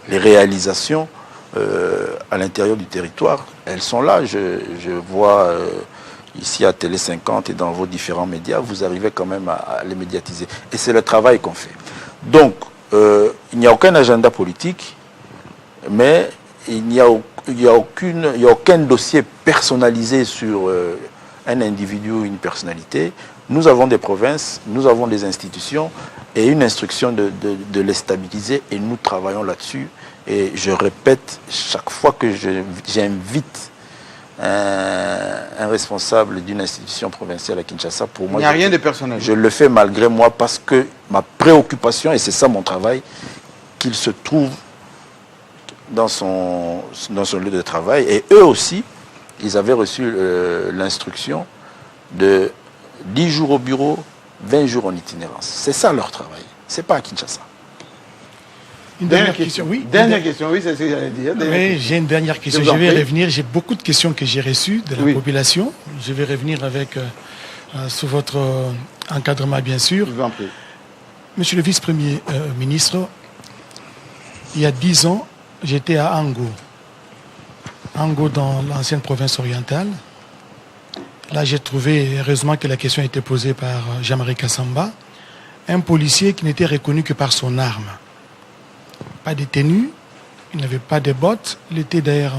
S2: les réalisations à l'intérieur du territoire, elles sont là. Je vois ici à Télé 50 et dans vos différents médias, vous arrivez quand même à les médiatiser. Et c'est le travail qu'on fait. Donc, il n'y a aucun agenda politique, mais il n'y a aucun dossier personnalisé sur un individu ou une personnalité. Nous avons des provinces, nous avons des institutions et une instruction de les stabiliser et nous travaillons là-dessus. Et je répète, chaque fois que j'invite un responsable d'une institution provinciale à Kinshasa, pour moi,
S1: il n'y a rien de personnel.
S2: Je le fais malgré moi parce que ma préoccupation, et c'est ça mon travail, qu'il se trouve dans son lieu de travail. Et eux aussi, ils avaient reçu l'instruction de 10 jours au bureau, 20 jours en itinérance. C'est ça leur travail. C'est pas à Kinshasa.
S4: Une dernière question, oui.
S1: Dernière question, oui, c'est ce que j'allais dire.
S4: Oui, j'ai une dernière question. Je vais revenir. J'ai beaucoup de questions que j'ai reçues de la population. Je vais revenir avec, sous votre encadrement, bien sûr.
S1: Je vous en prie.
S4: Monsieur le vice-premier ministre, il y a 10 ans, j'étais à Ango. Ango, dans l'ancienne province orientale. Là, j'ai trouvé, heureusement que la question a été posée par Jean-Marie Kassamba, un policier qui n'était reconnu que par son arme. Pas de tenue, il n'avait pas de bottes, il était d'ailleurs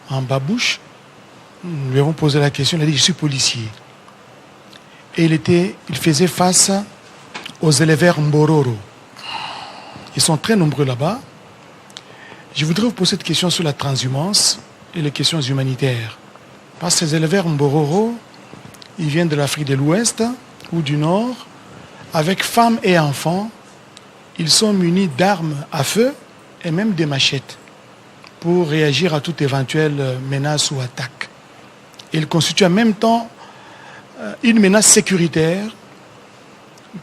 S4: en babouche. Nous lui avons posé la question, il a dit « je suis policier ». Et il faisait face aux éleveurs Mbororo. Ils sont très nombreux là-bas. Je voudrais vous poser cette question sur la transhumance et les questions humanitaires. Parce que ces éleveurs Mbororo, ils viennent de l'Afrique de l'Ouest ou du Nord, avec femmes et enfants. Ils sont munis d'armes à feu et même des machettes pour réagir à toute éventuelle menace ou attaque. Ils constituent en même temps une menace sécuritaire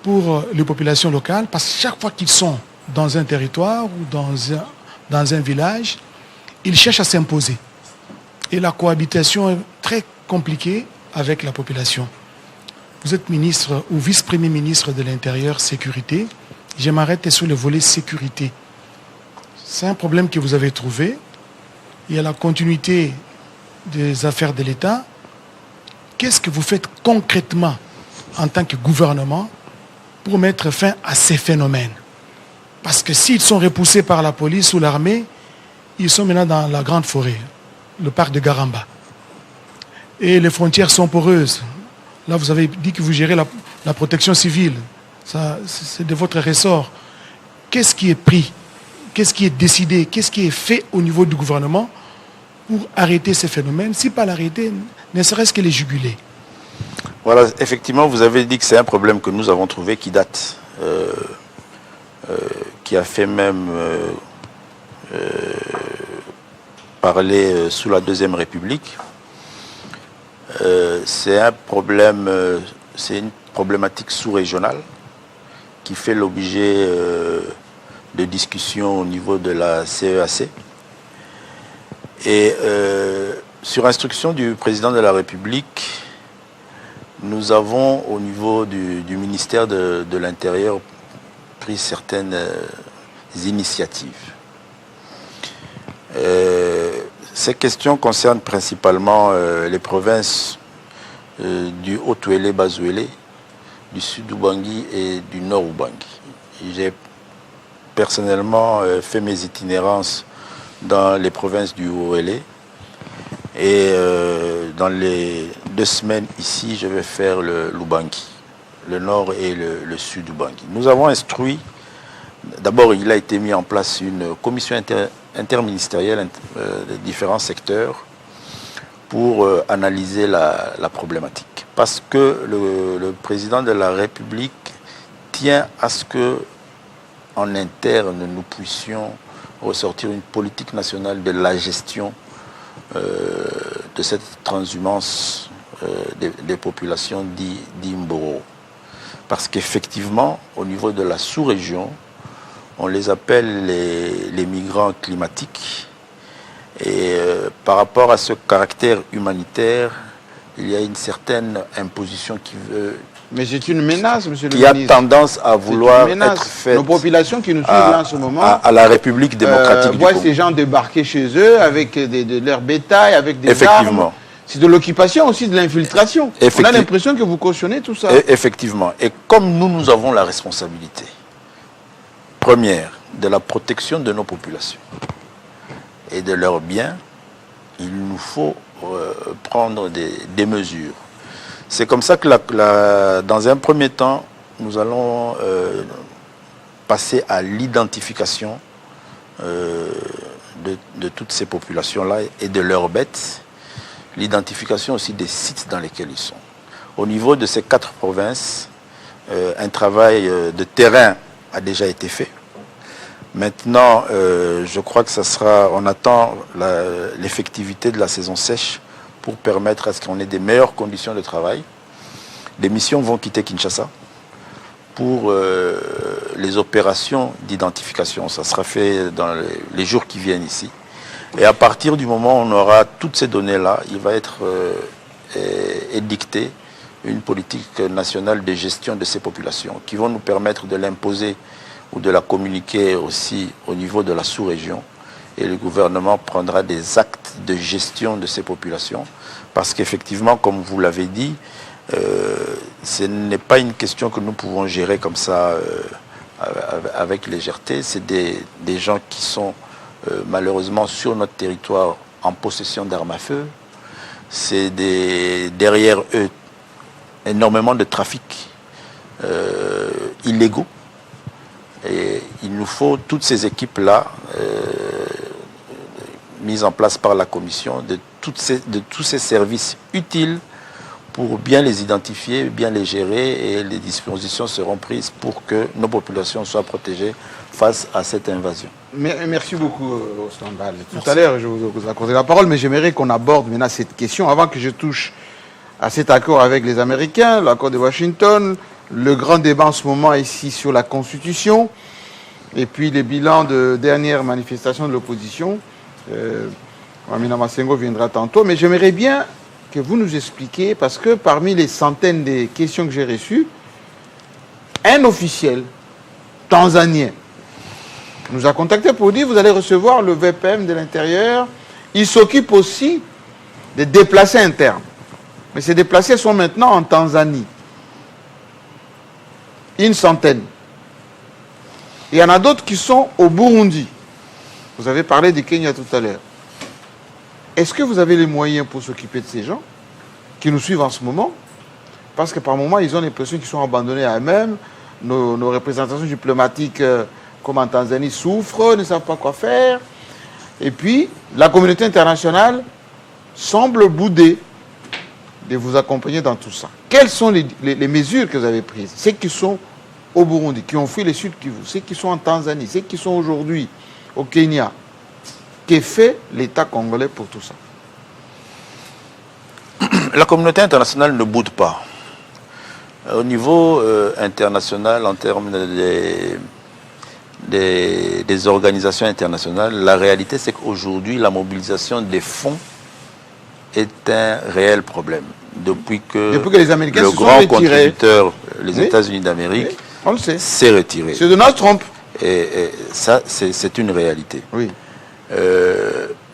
S4: pour les populations locales, parce que chaque fois qu'ils sont dans un territoire ou dans un village, ils cherchent à s'imposer. Et la cohabitation est très compliquée avec la population. Vous êtes ministre ou vice-premier ministre de l'Intérieur, sécurité. Je m'arrête sur le volet sécurité. C'est un problème que vous avez trouvé. Il y a la continuité des affaires de l'État. Qu'est-ce que vous faites concrètement en tant que gouvernement pour mettre fin à ces phénomènes? Parce que s'ils sont repoussés par la police ou l'armée, ils sont maintenant dans la grande forêt, le parc de Garamba. Et les frontières sont poreuses. Là, vous avez dit que vous gérez la protection civile. Ça, c'est de votre ressort. Qu'est-ce qui est pris? Qu'est-ce qui est décidé? Qu'est-ce qui est fait au niveau du gouvernement pour arrêter ces phénomènes? Si pas l'arrêter, ne serait-ce que les juguler.
S2: Voilà, effectivement, vous avez dit que c'est un problème que nous avons trouvé qui date, qui a fait même parler sous la Deuxième République. C'est un problème, c'est une problématique sous-régionale qui fait l'objet de discussions au niveau de la CEAC. Et sur instruction du président de la République, nous avons au niveau du ministère de l'Intérieur pris certaines initiatives. Ces questions concernent principalement les provinces du Haut-Ouélé, Bas-Ouélé, du Sud-Oubangui et du Nord-Oubangui. J'ai personnellement fait mes itinérances dans les provinces du Haut-Relais. Et dans les 2 semaines ici, je vais faire le Lubangui, le nord et le sud du Bangui. Nous avons instruit, d'abord il a été mis en place une commission interministérielle des différents secteurs pour analyser la problématique. Parce que le président de la République tient à ce que, en interne, nous puissions ressortir une politique nationale de la gestion de cette transhumance des populations d'Imboro. Parce qu'effectivement, au niveau de la sous-région, on les appelle les migrants climatiques. Et par rapport à ce caractère humanitaire, il y a une certaine imposition qui veut...
S1: Mais c'est une menace, monsieur le
S2: ministre.
S1: Qui a tendance à vouloir être faite... Nos populations qui nous suivent là en ce moment...
S2: À la République démocratique du Congo.
S1: Voient ces gens débarquer chez eux avec de leur bétail, avec des armes. C'est de l'occupation aussi, de l'infiltration. On a l'impression que vous cautionnez tout ça.
S2: Effectivement. Et comme nous avons la responsabilité première de la protection de nos populations et de leurs biens, il nous faut prendre des mesures. C'est comme ça que dans un premier temps, nous allons passer à l'identification de toutes ces populations-là et de leurs bêtes, l'identification aussi des sites dans lesquels ils sont. Au niveau de ces 4 provinces, un travail de terrain a déjà été fait. Maintenant, je crois que on attend l'effectivité de la saison sèche pour permettre à ce qu'on ait des meilleures conditions de travail. Les missions vont quitter Kinshasa pour les opérations d'identification. Ça sera fait dans les jours qui viennent ici. Et à partir du moment où on aura toutes ces données-là, il va être édicté une politique nationale de gestion de ces populations qui vont nous permettre de l'imposer ou de la communiquer aussi au niveau de la sous-région. Et le gouvernement prendra des actes de gestion de ces populations. Parce qu'effectivement, comme vous l'avez dit, ce n'est pas une question que nous pouvons gérer comme ça avec légèreté. C'est des gens qui sont malheureusement sur notre territoire en possession d'armes à feu. C'est derrière eux énormément de trafics illégaux. Et il nous faut toutes ces équipes-là mises en place par la Commission, de tous ces services utiles pour bien les identifier, bien les gérer, et les dispositions seront prises pour que nos populations soient protégées face à cette invasion.
S1: Merci beaucoup, Ostambal. Tout à l'heure, je vous accorde la parole, mais j'aimerais qu'on aborde maintenant cette question avant que je touche à cet accord avec les Américains, l'accord de Washington, le grand débat en ce moment ici sur la Constitution, et puis les bilans de dernière manifestation de l'opposition. Amina Massengo viendra tantôt, mais j'aimerais bien que vous nous expliquiez, parce que parmi les centaines de questions que j'ai reçues, un officiel tanzanien nous a contacté pour dire: vous allez recevoir le VPM de l'intérieur. Il s'occupe aussi des déplacés internes. Mais ces déplacés sont maintenant en Tanzanie. Une centaine. Il y en a d'autres qui sont au Burundi. Vous avez parlé du Kenya tout à l'heure. Est-ce que vous avez les moyens pour s'occuper de ces gens qui nous suivent en ce moment? Parce que par moments, ils ont l'impression qu'ils sont abandonnés à eux-mêmes. Nos représentations diplomatiques, comme en Tanzanie, souffrent, ne savent pas quoi faire. Et puis, la communauté internationale semble bouder de vous accompagner dans tout ça. Quelles sont les mesures que vous avez prises? Ceux qui sont au Burundi, qui ont fui les Sud Kivu, ceux qui sont en Tanzanie, ceux qui sont aujourd'hui au Kenya. Qu'est fait l'État congolais pour tout ça?
S2: La communauté internationale ne boude pas. Au niveau international, en termes des organisations internationales, la réalité, c'est qu'aujourd'hui, la mobilisation des fonds est un réel problème. Depuis que
S1: les Américains
S2: le grand contributeur, les États-Unis d'Amérique, s'est retiré.
S1: C'est Donald Trump.
S2: Et ça, c'est une réalité.
S1: Oui.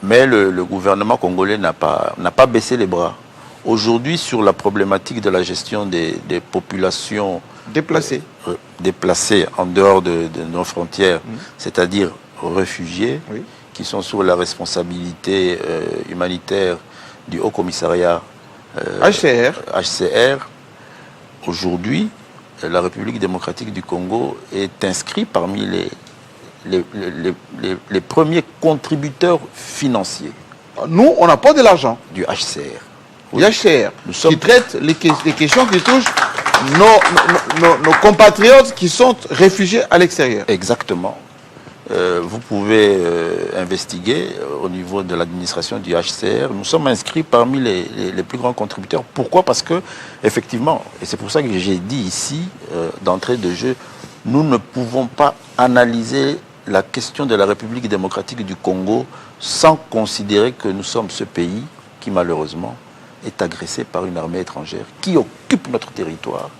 S2: Mais le gouvernement congolais n'a pas baissé les bras. Aujourd'hui, sur la problématique de la gestion des populations déplacés en dehors de nos frontières, c'est-à-dire réfugiés, qui sont sous la responsabilité humanitaire du Haut Commissariat HCR. Aujourd'hui, la République démocratique du Congo est inscrite parmi les premiers contributeurs financiers.
S1: Nous, on n'a pas de l'argent.
S2: Du HCR.
S1: Oui. Du HCR, qui traite les questions qui touchent nos compatriotes qui sont réfugiés à l'extérieur.
S2: Exactement. Vous pouvez investiguer au niveau de l'administration du HCR. Nous sommes inscrits parmi les plus grands contributeurs. Pourquoi? Parce que, effectivement, et c'est pour ça que j'ai dit ici, d'entrée de jeu, nous ne pouvons pas analyser la question de la République démocratique du Congo sans considérer que nous sommes ce pays qui, malheureusement, est agressé par une armée étrangère qui occupe notre territoire.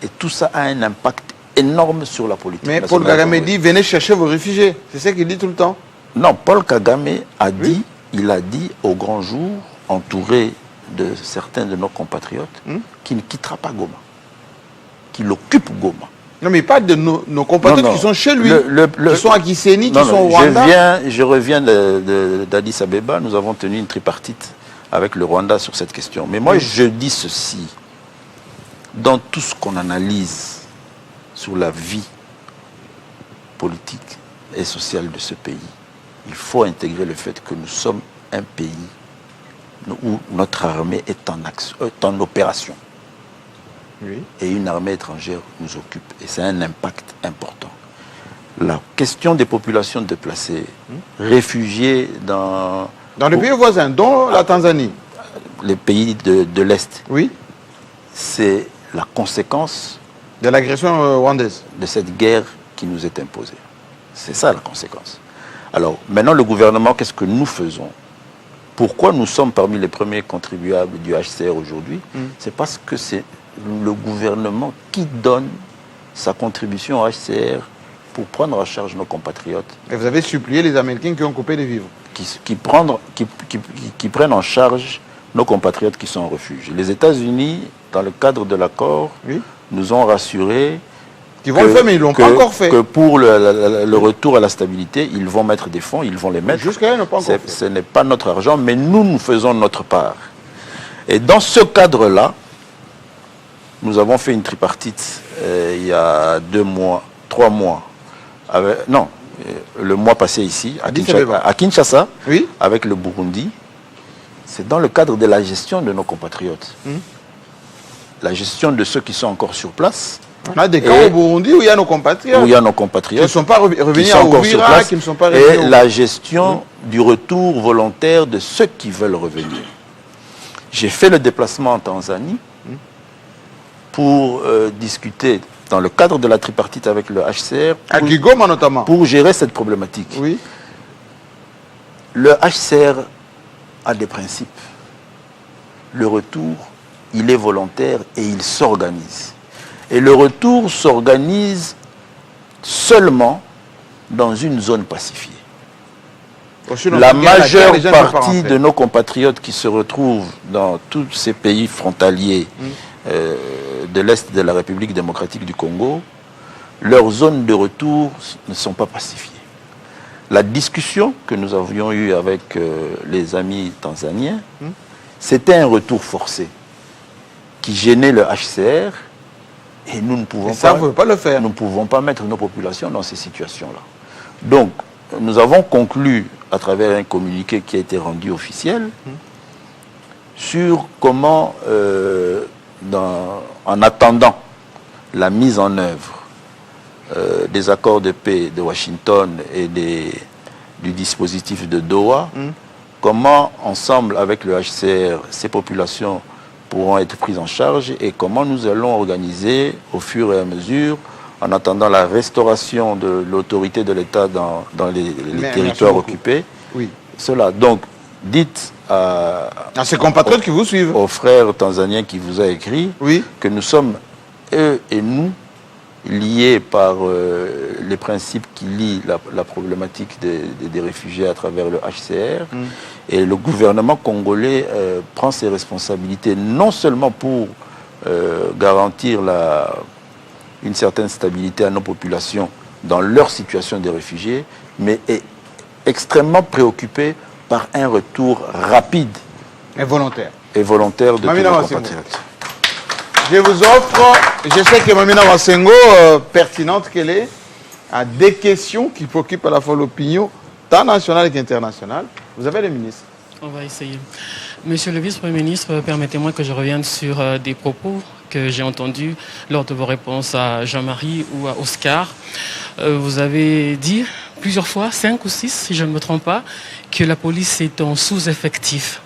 S2: Et tout ça a un impact énorme sur la politique.
S1: Mais Paul Kagame dit, venez chercher vos réfugiés. C'est ça qu'il dit tout le temps.
S2: Non, Paul Kagame a dit, il a dit au grand jour, entouré de certains de nos compatriotes, qu'il ne quittera pas Goma, qu'il occupe Goma.
S1: Non, mais il parle de nos compatriotes qui sont chez lui, qui sont à Gisenyi, qui sont au
S2: Rwanda. Je reviens d'Addis Abeba. Nous avons tenu une tripartite avec le Rwanda sur cette question. Mais moi, je dis ceci. Dans tout ce qu'on analyse sur la vie politique et sociale de ce pays, il faut intégrer le fait que nous sommes un pays où notre armée est en opération. Et une armée étrangère nous occupe. Et c'est un impact important. La question des populations déplacées, réfugiées dans
S1: les pays voisins, dont la Tanzanie.
S2: Les pays de l'Est.
S1: Oui.
S2: C'est la conséquence
S1: de l'agression rwandaise.
S2: De cette guerre qui nous est imposée. C'est ça la conséquence. Alors, maintenant, le gouvernement, qu'est-ce que nous faisons? Pourquoi nous sommes parmi les premiers contribuables du HCR aujourd'hui? C'est parce que c'est le gouvernement qui donne sa contribution au HCR pour prendre en charge nos compatriotes.
S1: Et vous avez supplié les Américains qui ont coupé les vivres.
S2: Qui prennent en charge nos compatriotes qui sont en refuge. Les États-Unis, dans le cadre de l'accord, nous ont rassuré
S1: qu'ils vont le faire, mais ils ne l'ont pas encore fait.
S2: Que pour le retour à la stabilité, ils vont mettre des fonds, ils vont les mettre.
S1: Jusqu'à là, ils n'ont pas encore fait.
S2: Ce n'est pas notre argent, mais nous faisons notre part. Et dans ce cadre-là, nous avons fait une tripartite il y a 3 mois. Le mois passé ici, à Kinshasa, avec le Burundi. C'est dans le cadre de la gestion de nos compatriotes. La gestion de ceux qui sont encore sur place.
S1: On a des cas au Burundi où il y a nos compatriotes.
S2: Qui ne
S1: sont pas revenus à Uvira, qui ne sont pas revenus.
S2: Et la gestion du retour volontaire de ceux qui veulent revenir. J'ai fait le déplacement en Tanzanie pour discuter dans le cadre de la tripartite avec le HCR.
S1: À Kigoma notamment.
S2: Pour gérer cette problématique.
S1: Oui.
S2: Le HCR a des principes. Le retour, il est volontaire et il s'organise. Et le retour s'organise seulement dans une zone pacifiée. La majeure partie de nos compatriotes qui se retrouvent dans tous ces pays frontaliers de l'Est de la République démocratique du Congo, leurs zones de retour ne sont pas pacifiées. La discussion que nous avions eue avec les amis tanzaniens, c'était un retour forcé qui gênait le HCR et nous ne pouvons
S1: pas le faire.
S2: Nous ne pouvons pas mettre nos populations dans ces situations-là. Donc, nous avons conclu à travers un communiqué qui a été rendu officiel sur comment, en attendant la mise en œuvre des accords de paix de Washington et du dispositif de Doha, comment ensemble avec le HCR, ces populations pourront être prises en charge et comment nous allons organiser au fur et à mesure, en attendant la restauration de l'autorité de l'État dans les territoires occupés.
S1: Oui.
S2: Cela. Donc, dites à
S1: ces compatriotes qui vous suivent,
S2: aux frères tanzaniens qui vous a écrit, que nous sommes, eux et nous, liés par les principes qui lient la problématique des réfugiés à travers le HCR. Et le gouvernement congolais prend ses responsabilités non seulement pour garantir une certaine stabilité à nos populations dans leur situation de réfugiés, mais est extrêmement préoccupé par un retour rapide
S1: Et volontaire.
S2: et volontaire de tous
S1: Mamina
S2: nos
S1: Wassengo.
S2: compatriotes.
S1: Je vous offre, je sais que Mamina Wassengo, pertinente qu'elle est, a des questions qui préoccupent à la fois l'opinion, tant nationale qu'internationale. Vous avez les ministres.
S5: On va essayer. Monsieur le vice-premier ministre, permettez-moi que je revienne sur des propos que j'ai entendus lors de vos réponses à Jean-Marie ou à Oscar. Vous avez dit plusieurs fois, 5 ou 6 si je ne me trompe pas, que la police est en sous-effectif.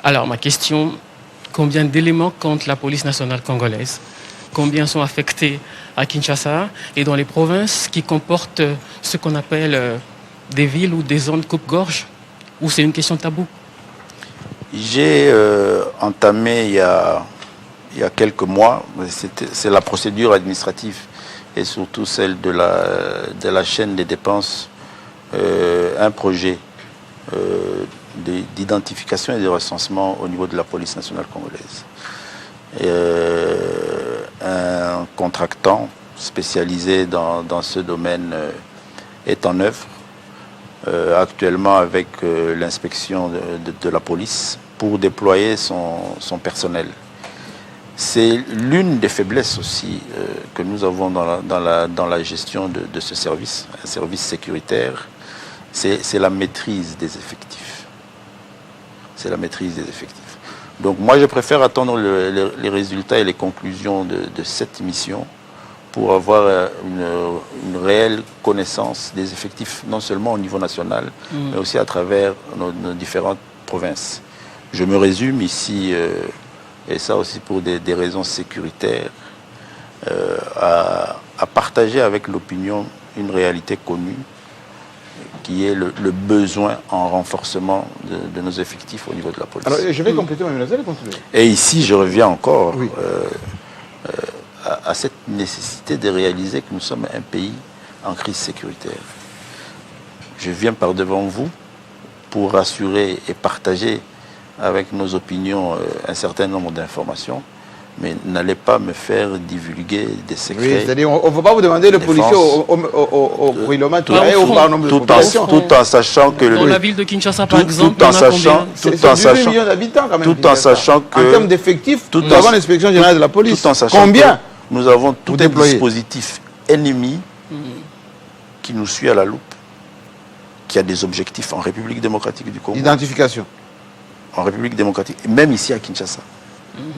S5: Alors ma question, combien d'éléments compte la police nationale congolaise? Combien sont affectés à Kinshasa et dans les provinces qui comportent ce qu'on appelle des villes ou des zones coupe-gorge? Ou c'est une question taboue?
S2: J'ai entamé il y a quelques mois, c'est la procédure administrative et surtout celle de la chaîne des dépenses, un projet d'identification et de recensement au niveau de la police nationale congolaise. Un contractant spécialisé dans ce domaine est en œuvre actuellement avec l'inspection de la police pour déployer son personnel. C'est l'une des faiblesses aussi que nous avons dans la gestion de ce service, un service sécuritaire, c'est la maîtrise des effectifs. C'est la maîtrise des effectifs. Donc moi je préfère attendre les résultats et les conclusions de cette mission pour avoir une réelle connaissance des effectifs, non seulement au niveau national, mais aussi à travers nos différentes provinces. Je me résume ici, et ça aussi pour des raisons sécuritaires, à partager avec l'opinion une réalité connue, qui est le besoin en renforcement de nos effectifs au niveau de la police.
S1: Alors, je vais compléter, vous allez continuer.
S2: Et ici, je reviens encore
S1: Oui.
S2: À cette nécessité de réaliser que nous sommes un pays en crise sécuritaire. Je viens par devant vous pour rassurer et partager avec nos opinions un certain nombre d'informations, mais n'allez pas me faire divulguer des secrets.
S1: Oui, c'est-à-dire, on ne va pas vous demander le policier au kilomètre ou par nombre de population.
S2: Tout en sachant que
S5: Dans la ville de Kinshasa, par exemple, on a combien?
S1: C'est 18 millions d'habitants quand même.
S2: tout en sachant que
S1: En termes d'effectifs,
S2: tout
S1: nous
S2: en-
S1: avons l'inspection générale de la police.
S2: tout en sachant
S1: Combien
S2: que nous avons tout un
S1: déployez?
S2: dispositif ennemi qui nous suit à la loupe, qui a des objectifs en République démocratique du Congo,
S1: Identification.
S2: en République démocratique, et même ici à Kinshasa,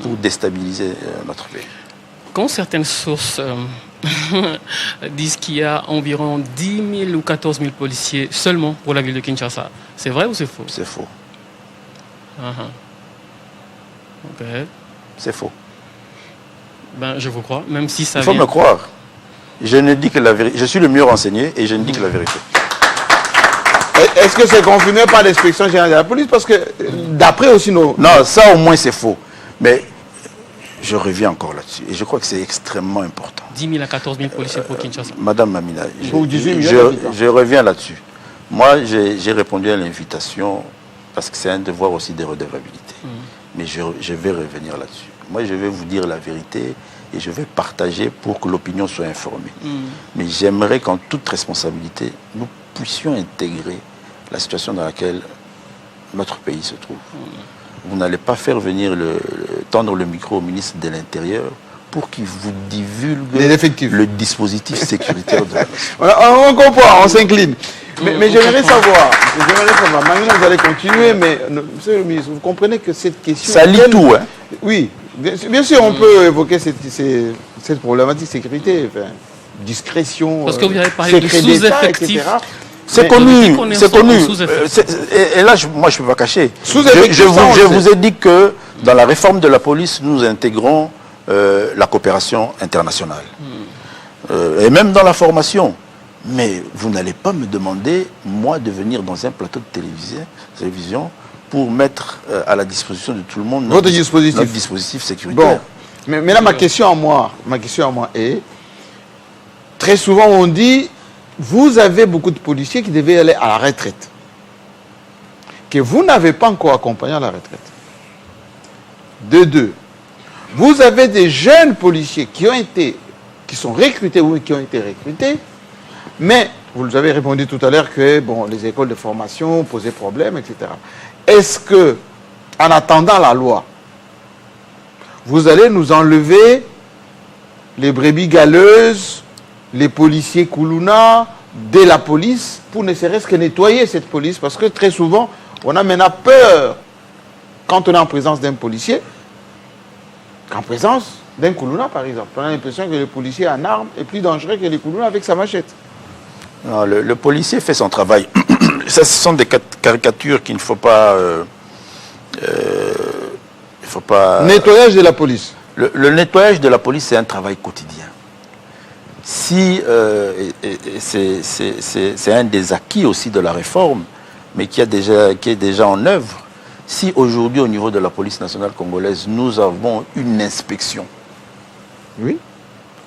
S2: pour déstabiliser notre pays.
S5: Quand certaines sources disent qu'il y a environ 10 000 ou 14 000 policiers seulement pour la ville de Kinshasa, c'est vrai ou c'est faux?
S2: C'est faux.
S5: Ok.
S2: C'est faux.
S5: Ben, je vous crois, même si ça
S2: Il faut
S5: vient...
S2: me croire. Je ne dis que la vérité. Je suis le mieux renseigné et je ne dis que la vérité.
S1: Est-ce que c'est confirmé par l'inspection générale de la police? Parce que d'après aussi nos...
S2: Non, ça au moins c'est faux. Mais je reviens encore là-dessus. Et je crois que c'est extrêmement important.
S5: 10 000 à 14 000 policiers pour Kinshasa.
S2: Madame Mamina,
S1: Pour 18 millions d'habitants.
S2: je reviens là-dessus. Moi, j'ai répondu à l'invitation parce que c'est un devoir aussi de redevabilité. Mais je vais revenir là-dessus. Moi, je vais vous dire la vérité et je vais partager pour que l'opinion soit informée. Mais j'aimerais qu'en toute responsabilité, nous puissions intégrer la situation dans laquelle notre pays se trouve. Vous n'allez pas faire venir tendre le micro au ministre de l'Intérieur pour qu'il vous divulgue
S1: Les effectifs.
S2: le dispositif sécuritaire de la nation.
S1: Voilà, on comprend, on s'incline. Mais j'aimerais savoir, maintenant vous allez continuer, mais monsieur le ministre, vous comprenez que cette question...
S2: Ça lie tout, hein?
S1: Oui, bien sûr, on peut évoquer cette problématique sécurité, enfin, discrétion,
S5: Parce que vous avez parlé de
S1: secret d'État,
S5: sous-effectif.
S1: etc.
S2: C'est
S1: Mais-
S2: connu,
S5: qu'on est
S2: c'est
S5: en
S2: connu.
S5: sous-effectif.
S2: Et là, moi, je ne peux pas cacher.
S1: Sous-effectif,
S2: Je
S1: ça, on
S2: je
S1: le
S2: vous
S1: sait.
S2: ai dit que dans la réforme de la police, nous intégrons la coopération internationale. Et même dans la formation. Mais vous n'allez pas me demander, moi, de venir dans un plateau de télévision pour mettre à la disposition de tout le monde
S1: Votre dispositif.
S2: notre dispositif sécuritaire.
S1: Bon, mais là, ma question à moi est, très souvent on dit, vous avez beaucoup de policiers qui devaient aller à la retraite, que vous n'avez pas encore accompagné à la retraite. De deux, vous avez des jeunes policiers qui ont été qui sont recrutés ou qui ont été recrutés. Mais, vous nous avez répondu tout à l'heure que bon, les écoles de formation posaient problème, etc. Est-ce que, en attendant la loi, vous allez nous enlever les brebis galeuses, les policiers Koulouna de la police pour ne serait-ce que nettoyer cette police? Parce que très souvent, on a maintenant peur quand on est en présence d'un policier qu'en présence d'un Koulouna, par exemple. On a l'impression que le policier en armes est plus dangereux que le Koulouna avec sa machette.
S2: Non, le policier fait son travail. Ça, ce sont des caricatures qu'il ne faut pas...
S1: Nettoyage de la police.
S2: Le nettoyage de la police, c'est un travail quotidien. Si c'est un des acquis aussi de la réforme, mais qui est déjà en œuvre. Si aujourd'hui, au niveau de la police nationale congolaise, nous avons une inspection.
S1: Oui.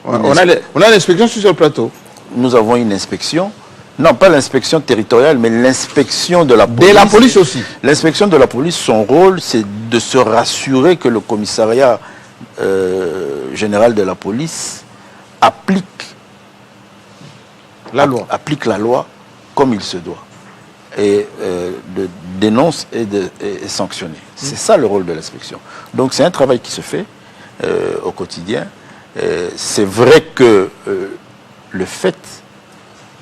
S1: On a l'inspection sur le plateau.
S2: Nous avons une inspection. Non, pas l'inspection territoriale, mais l'inspection de la police.
S1: De la police aussi.
S2: L'inspection de la police, son rôle, c'est de se rassurer que le commissariat général de la police applique la loi comme il se doit. Et de dénonce et sanctionner. C'est ça le rôle de l'inspection. Donc c'est un travail qui se fait au quotidien. C'est vrai que le fait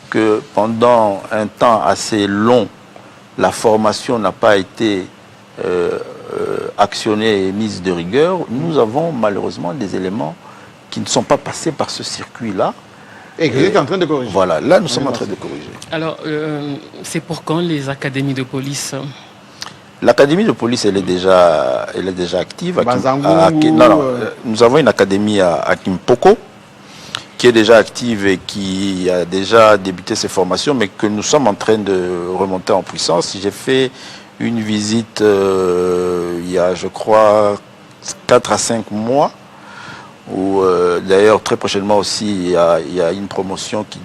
S2: que pendant un temps assez long, la formation n'a pas été actionnée et mise de rigueur, nous avons malheureusement des éléments qui ne sont pas passés par ce circuit-là.
S1: Et que vous êtes en train de corriger.
S2: Voilà, là nous sommes en train de corriger.
S5: Alors, c'est pour quand les académies de police?
S2: L'académie de police, elle est déjà active. Nous avons une académie à Kimpoko, qui est déjà active et qui a déjà débuté ses formations, mais que nous sommes en train de remonter en puissance. J'ai fait une visite il y a, je crois, 4 à 5 mois, où d'ailleurs très prochainement aussi il y a une promotion qui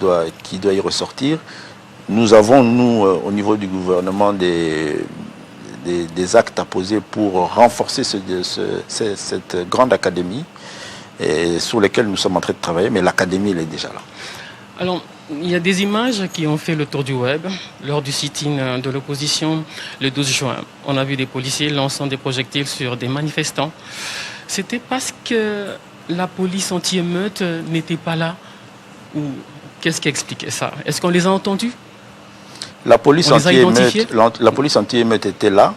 S2: doit y ressortir. Nous avons, nous, au niveau du gouvernement, des actes à poser pour renforcer cette grande académie et sur lesquels nous sommes en train de travailler, mais l'académie, elle est déjà là.
S5: Alors, il y a des images qui ont fait le tour du web lors du sit-in de l'opposition le 12 juin. On a vu des policiers lançant des projectiles sur des manifestants. C'était parce que la police anti-émeute n'était pas là? Ou qu'est-ce qui expliquait ça? Est-ce qu'on les a entendus?
S2: La police anti-émeute était là.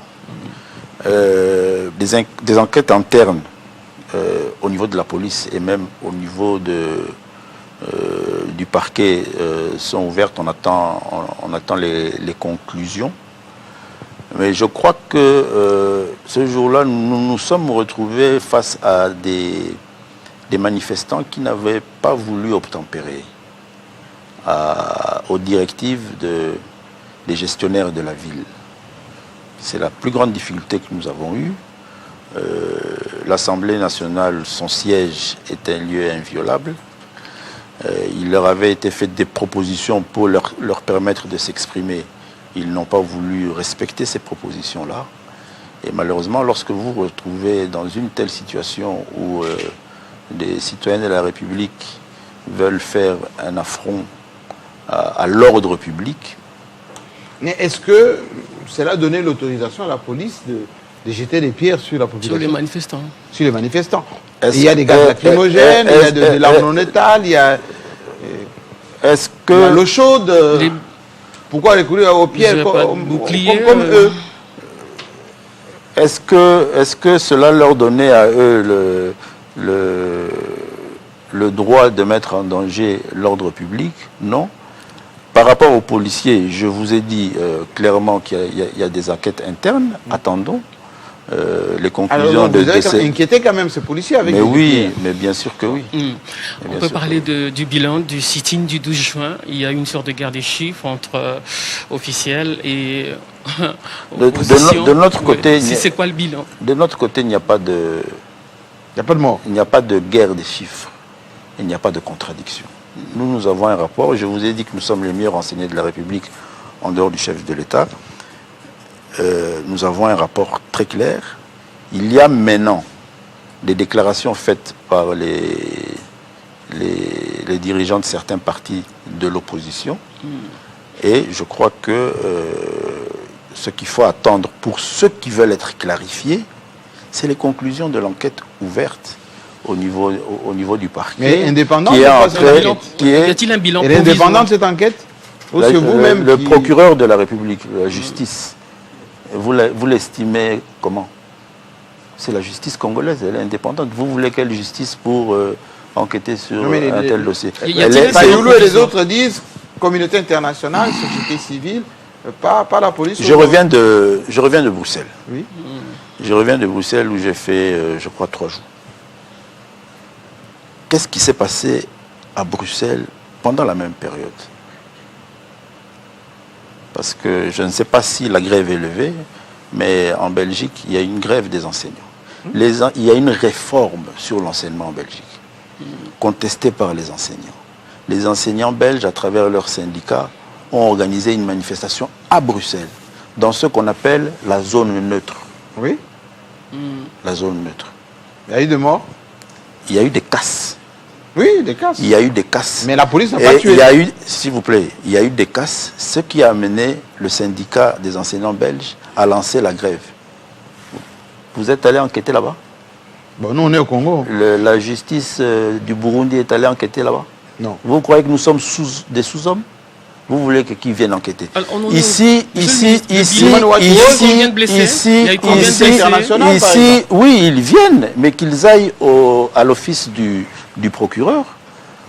S2: Des enquêtes internes au niveau de la police et même au niveau du parquet sont ouvertes. On attend les conclusions. Mais je crois que ce jour-là, nous nous sommes retrouvés face à des manifestants qui n'avaient pas voulu obtempérer aux directives des gestionnaires de la ville. C'est la plus grande difficulté que nous avons eue. L'Assemblée nationale, son siège est un lieu inviolable. Il leur avait été fait des propositions pour leur permettre de s'exprimer. Ils n'ont pas voulu respecter ces propositions-là. Et malheureusement, lorsque vous vous retrouvez dans une telle situation où des citoyens de la République veulent faire un affront à l'ordre public.
S1: Mais est-ce que cela a donné l'autorisation à la police de jeter des pierres sur la population?
S5: Sur les manifestants.
S1: Sur les manifestants. Il y a des gaz lacrymogènes, il y a de l'arme non létale, il y a l'eau chaude. Pourquoi les courir aux pierres comme eux?
S2: Est-ce que cela leur donnait à eux le droit de mettre en danger l'ordre public? Non. Par rapport aux policiers, je vous ai dit clairement qu'il y a des enquêtes internes. Attendons les conclusions.
S1: Alors, vous avez inquiété quand même ces policiers avec.
S2: Mais oui, mais bien sûr que oui.
S5: On peut parler du bilan du sit-in du 12 juin. Il y a une sorte de guerre des chiffres entre officiels et opposition.
S2: De notre côté,
S5: c'est quoi le bilan?
S2: De notre côté, il n'y a pas de.
S1: Il n'y a pas de mort.
S2: Il n'y a pas de guerre des chiffres. Il n'y a pas de contradiction. Nous avons un rapport. Je vous ai dit que nous sommes les mieux renseignés de la République en dehors du chef de l'État. Nous avons un rapport très clair. Il y a maintenant des déclarations faites par les les dirigeants de certains partis de l'opposition. Et je crois que ce qu'il faut attendre pour ceux qui veulent être clarifiés, c'est les conclusions de l'enquête ouverte au niveau du parquet.
S1: Mais indépendant,
S2: qui est en fait,
S5: Y a-t-il un bilan
S1: Elle est indépendante cette enquête? Ou c'est vous-même
S2: le
S1: qui...
S2: procureur de la République, la justice, vous l'estimez comment? C'est la justice congolaise, elle est indépendante. Vous voulez quelle justice pour enquêter sur un tel dossier?
S1: Fayoulou et les autres disent communauté internationale, société civile, pas la police.
S2: Je reviens de Bruxelles.
S1: Oui.
S2: Je reviens de Bruxelles où j'ai fait, je crois, 3 jours. Qu'est-ce qui s'est passé à Bruxelles pendant la même période? Parce que je ne sais pas si la grève est levée, mais en Belgique, il y a une grève des enseignants. Il y a une réforme sur l'enseignement en Belgique, contestée par les enseignants. Les enseignants belges, à travers leurs syndicats, ont organisé une manifestation à Bruxelles, dans ce qu'on appelle la zone neutre.
S1: Oui.
S2: La zone neutre.
S1: Il y a eu des morts?
S2: Il y a eu des casses.
S1: Oui, des casses.
S2: Il y a eu des casses.
S1: Mais la police n'a pas tué.
S2: Il y a eu, s'il vous plaît, il y a eu des casses, ce qui a amené le syndicat des enseignants belges à lancer la grève. Vous êtes allé enquêter là-bas?
S1: Bon, nous, on est au Congo.
S2: La justice du Burundi est allée enquêter là-bas?
S1: Non.
S2: Vous croyez que nous sommes des sous-hommes? Vous voulez que qui viennent enquêter? Oui, ils viennent, mais qu'ils aillent à l'office du procureur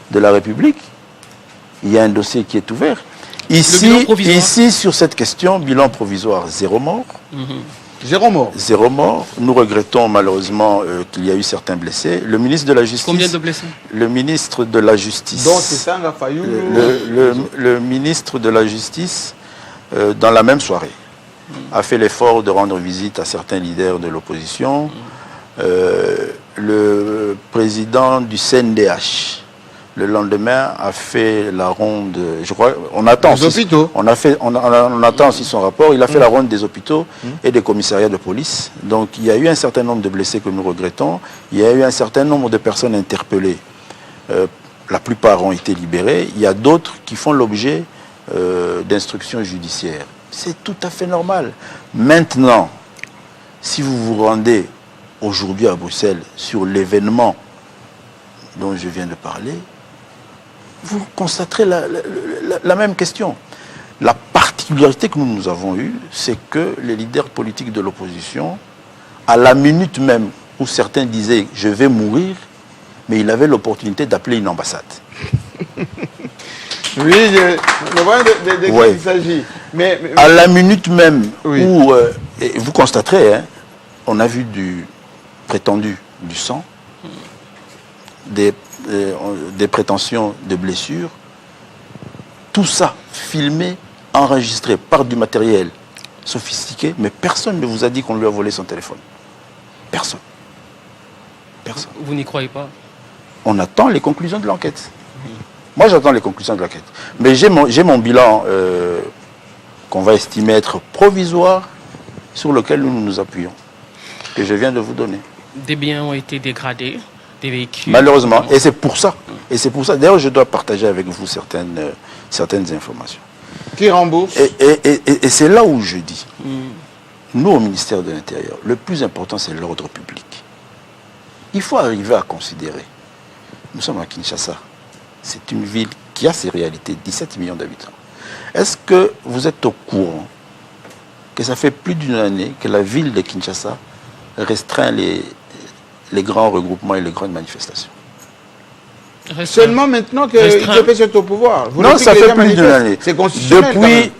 S2: de la République. Il y a un dossier qui est ouvert. Ici, sur cette question, bilan provisoire, 0 mort.
S1: Zéro mort.
S2: 0 mort. Nous regrettons malheureusement qu'il y a eu certains blessés. Le ministre de la Justice...
S5: Combien de blessés?
S2: Le ministre de la Justice...
S1: Donc c'est Sanga Fayoulou.
S2: Le ministre de la Justice, dans la même soirée, a fait l'effort de rendre visite à certains leaders de l'opposition. Le président du CNDH, le lendemain, a fait la ronde, je crois, on attend aussi, on attend aussi son rapport. Il a fait la ronde des hôpitaux et des commissariats de police. Donc il y a eu un certain nombre de blessés que nous regrettons. Il y a eu un certain nombre de personnes interpellées. La plupart ont été libérés. Il y a d'autres qui font l'objet d'instructions judiciaires. C'est tout à fait normal. Maintenant, si vous vous rendez aujourd'hui à Bruxelles sur l'événement dont je viens de parler, vous constaterez la même question. La particularité que nous avons eue, c'est que les leaders politiques de l'opposition, à la minute même où certains disaient « je vais mourir », mais il avait l'opportunité d'appeler une ambassade.
S1: Oui, je vois de quoi il s'agit. Mais,
S2: à la minute même où, et vous constaterez, hein, on a vu du prétendu du sang, des prétentions de blessures, tout ça filmé, enregistré par du matériel sophistiqué, mais personne ne vous a dit qu'on lui a volé son téléphone. Personne. Personne.
S5: Vous n'y croyez pas?
S2: On attend les conclusions de l'enquête. Moi, j'attends les conclusions de l'enquête. Mais j'ai mon bilan qu'on va estimer être provisoire, sur lequel nous nous appuyons, que je viens de vous donner.
S5: Des biens ont été dégradés, des véhicules...
S2: Malheureusement, et c'est pour ça. D'ailleurs, je dois partager avec vous certaines informations.
S1: Qui rembourse?
S2: Et c'est là où je dis, nous, au ministère de l'Intérieur, le plus important, c'est l'ordre public. Il faut arriver à considérer, nous sommes à Kinshasa, c'est une ville qui a ses réalités, 17 millions d'habitants. Est-ce que vous êtes au courant que ça fait plus d'une année que la ville de Kinshasa restreint les grands regroupements et les grandes manifestations?
S1: Seulement maintenant que l'UDPS est au pouvoir. Vous
S2: non, ça fait plus d'une année.
S1: C'est constitutionnel.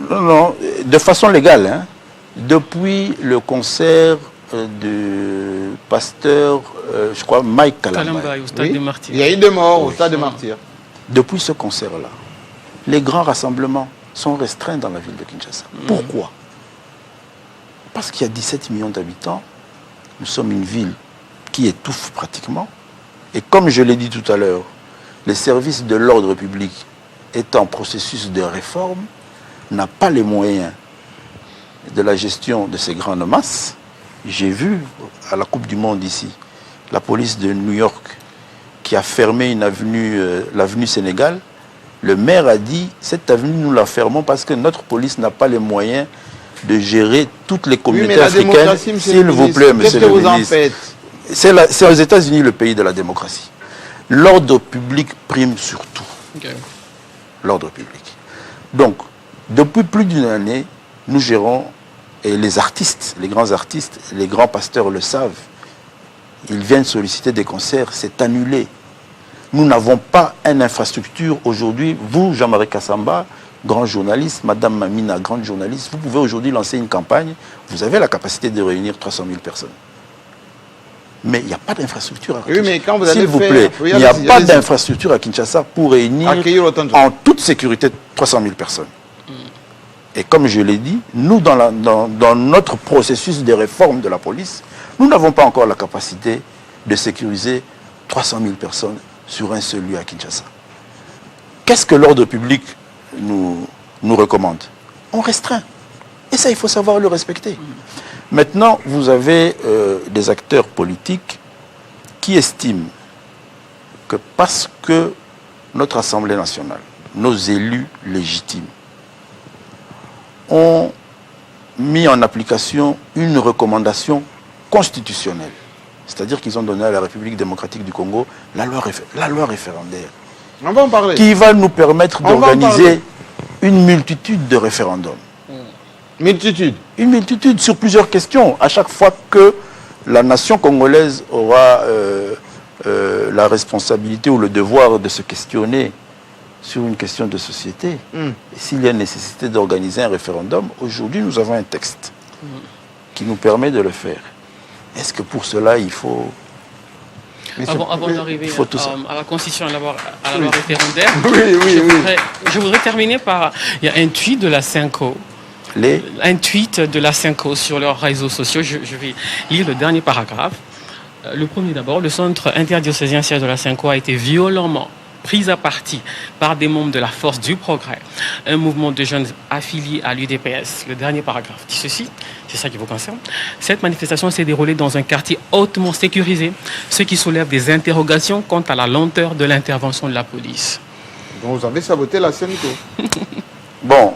S2: Non, de façon légale. Hein, depuis le concert du pasteur, je crois, Mike Kalamba.
S5: Au stade des Martyrs.
S1: Il y a eu des morts au stade des Martyrs.
S2: Depuis ce concert-là, les grands rassemblements sont restreints dans la ville de Kinshasa. Pourquoi? Parce qu'il y a 17 millions d'habitants. Nous sommes une ville qui étouffe pratiquement. Et comme je l'ai dit tout à l'heure, les services de l'ordre public étant en processus de réforme, n'a pas les moyens de la gestion de ces grandes masses. J'ai vu à la Coupe du Monde ici, la police de New York qui a fermé une avenue, l'avenue Sénégal, le maire a dit, cette avenue, nous la fermons parce que notre police n'a pas les moyens de gérer toutes les communautés africaines. S'il vous plaît, monsieur le ministre. C'est aux États-Unis le pays de la démocratie. L'ordre public prime surtout. Okay. L'ordre public. Donc, depuis plus d'une année, nous gérons, et les artistes, les grands pasteurs le savent, ils viennent solliciter des concerts, c'est annulé. Nous n'avons pas une infrastructure aujourd'hui. Vous, Jean-Marie Kassamba, grand journaliste, Madame Mamina, grande journaliste, vous pouvez aujourd'hui lancer une campagne, vous avez la capacité de réunir 300 000 personnes. Mais il n'y a pas d'infrastructure à Kinshasa.
S1: Oui, mais quand vous allez
S2: s'il vous plaît, il n'y a pas d'infrastructure à Kinshasa pour réunir en toute sécurité 300 000 personnes. Et comme je l'ai dit, nous, dans notre processus de réforme de la police, nous n'avons pas encore la capacité de sécuriser 300 000 personnes sur un seul lieu à Kinshasa. Qu'est-ce que l'ordre public nous recommande? On restreint. Et ça, il faut savoir le respecter. Maintenant, vous avez des acteurs politiques qui estiment que parce que notre Assemblée nationale, nos élus légitimes, ont mis en application une recommandation constitutionnelle, c'est-à-dire qu'ils ont donné à la République démocratique du Congo la loi référendaire,
S1: on va en parler,
S2: qui va nous permettre d'organiser une multitude de référendums. Une multitude sur plusieurs questions. À chaque fois que la nation congolaise aura la responsabilité ou le devoir de se questionner sur une question de société, s'il y a nécessité d'organiser un référendum, aujourd'hui nous avons un texte qui nous permet de le faire. Est-ce que pour cela il faut...
S5: Avant d'arriver à la constitution, à la loi référendaire, je voudrais terminer par... Il y a un tweet de la Synco. Un tweet de la Synco sur leurs réseaux sociaux. Je vais lire le dernier paragraphe. Le premier d'abord, le centre interdiocésain siège de la Synco a été violemment pris à partie par des membres de la Force du Progrès, un mouvement de jeunes affiliés à l'UDPS. Le dernier paragraphe dit ceci, c'est ça qui vous concerne. Cette manifestation s'est déroulée dans un quartier hautement sécurisé, ce qui soulève des interrogations quant à la lenteur de l'intervention de la police.
S1: Donc vous avez saboté la Synco.
S2: Bon,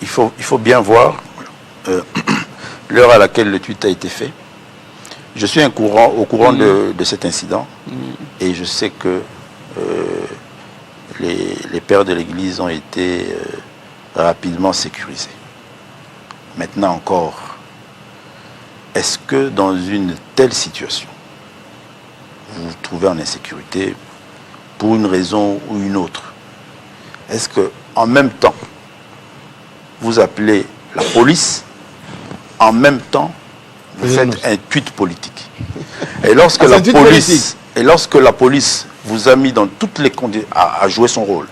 S2: il faut bien voir l'heure à laquelle le tweet a été fait. Je suis au courant de cet incident et je sais que les pères de l'Église ont été rapidement sécurisés. Maintenant encore, est-ce que dans une telle situation, vous vous trouvez en insécurité pour une raison ou une autre? Est-ce qu'en même temps, vous appelez la police, en même temps, vous faites un tweet politique? Et lorsque la police vous a mis dans toutes les conditions à jouer son rôle,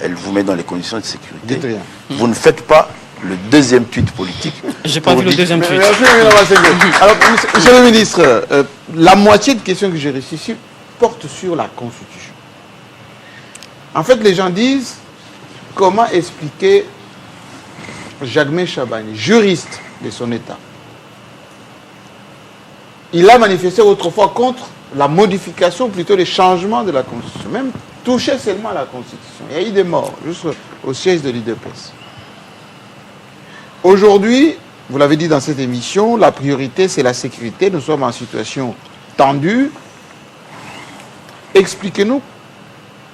S2: elle vous met dans les conditions de sécurité, vous ne faites pas le deuxième tweet politique.
S5: J'ai pas vu le deuxième tweet.
S1: Alors, monsieur le ministre, la moitié de questions que j'ai reçues ici portent sur la Constitution. En fait, les gens disent, comment expliquer Jacques Chabani, juriste de son État? Il a manifesté autrefois contre la modification, plutôt les changements de la Constitution, même touché seulement à la Constitution. Il y a eu des morts, juste au siège de l'UDPS. Aujourd'hui, vous l'avez dit dans cette émission, la priorité c'est la sécurité. Nous sommes en situation tendue. Expliquez-nous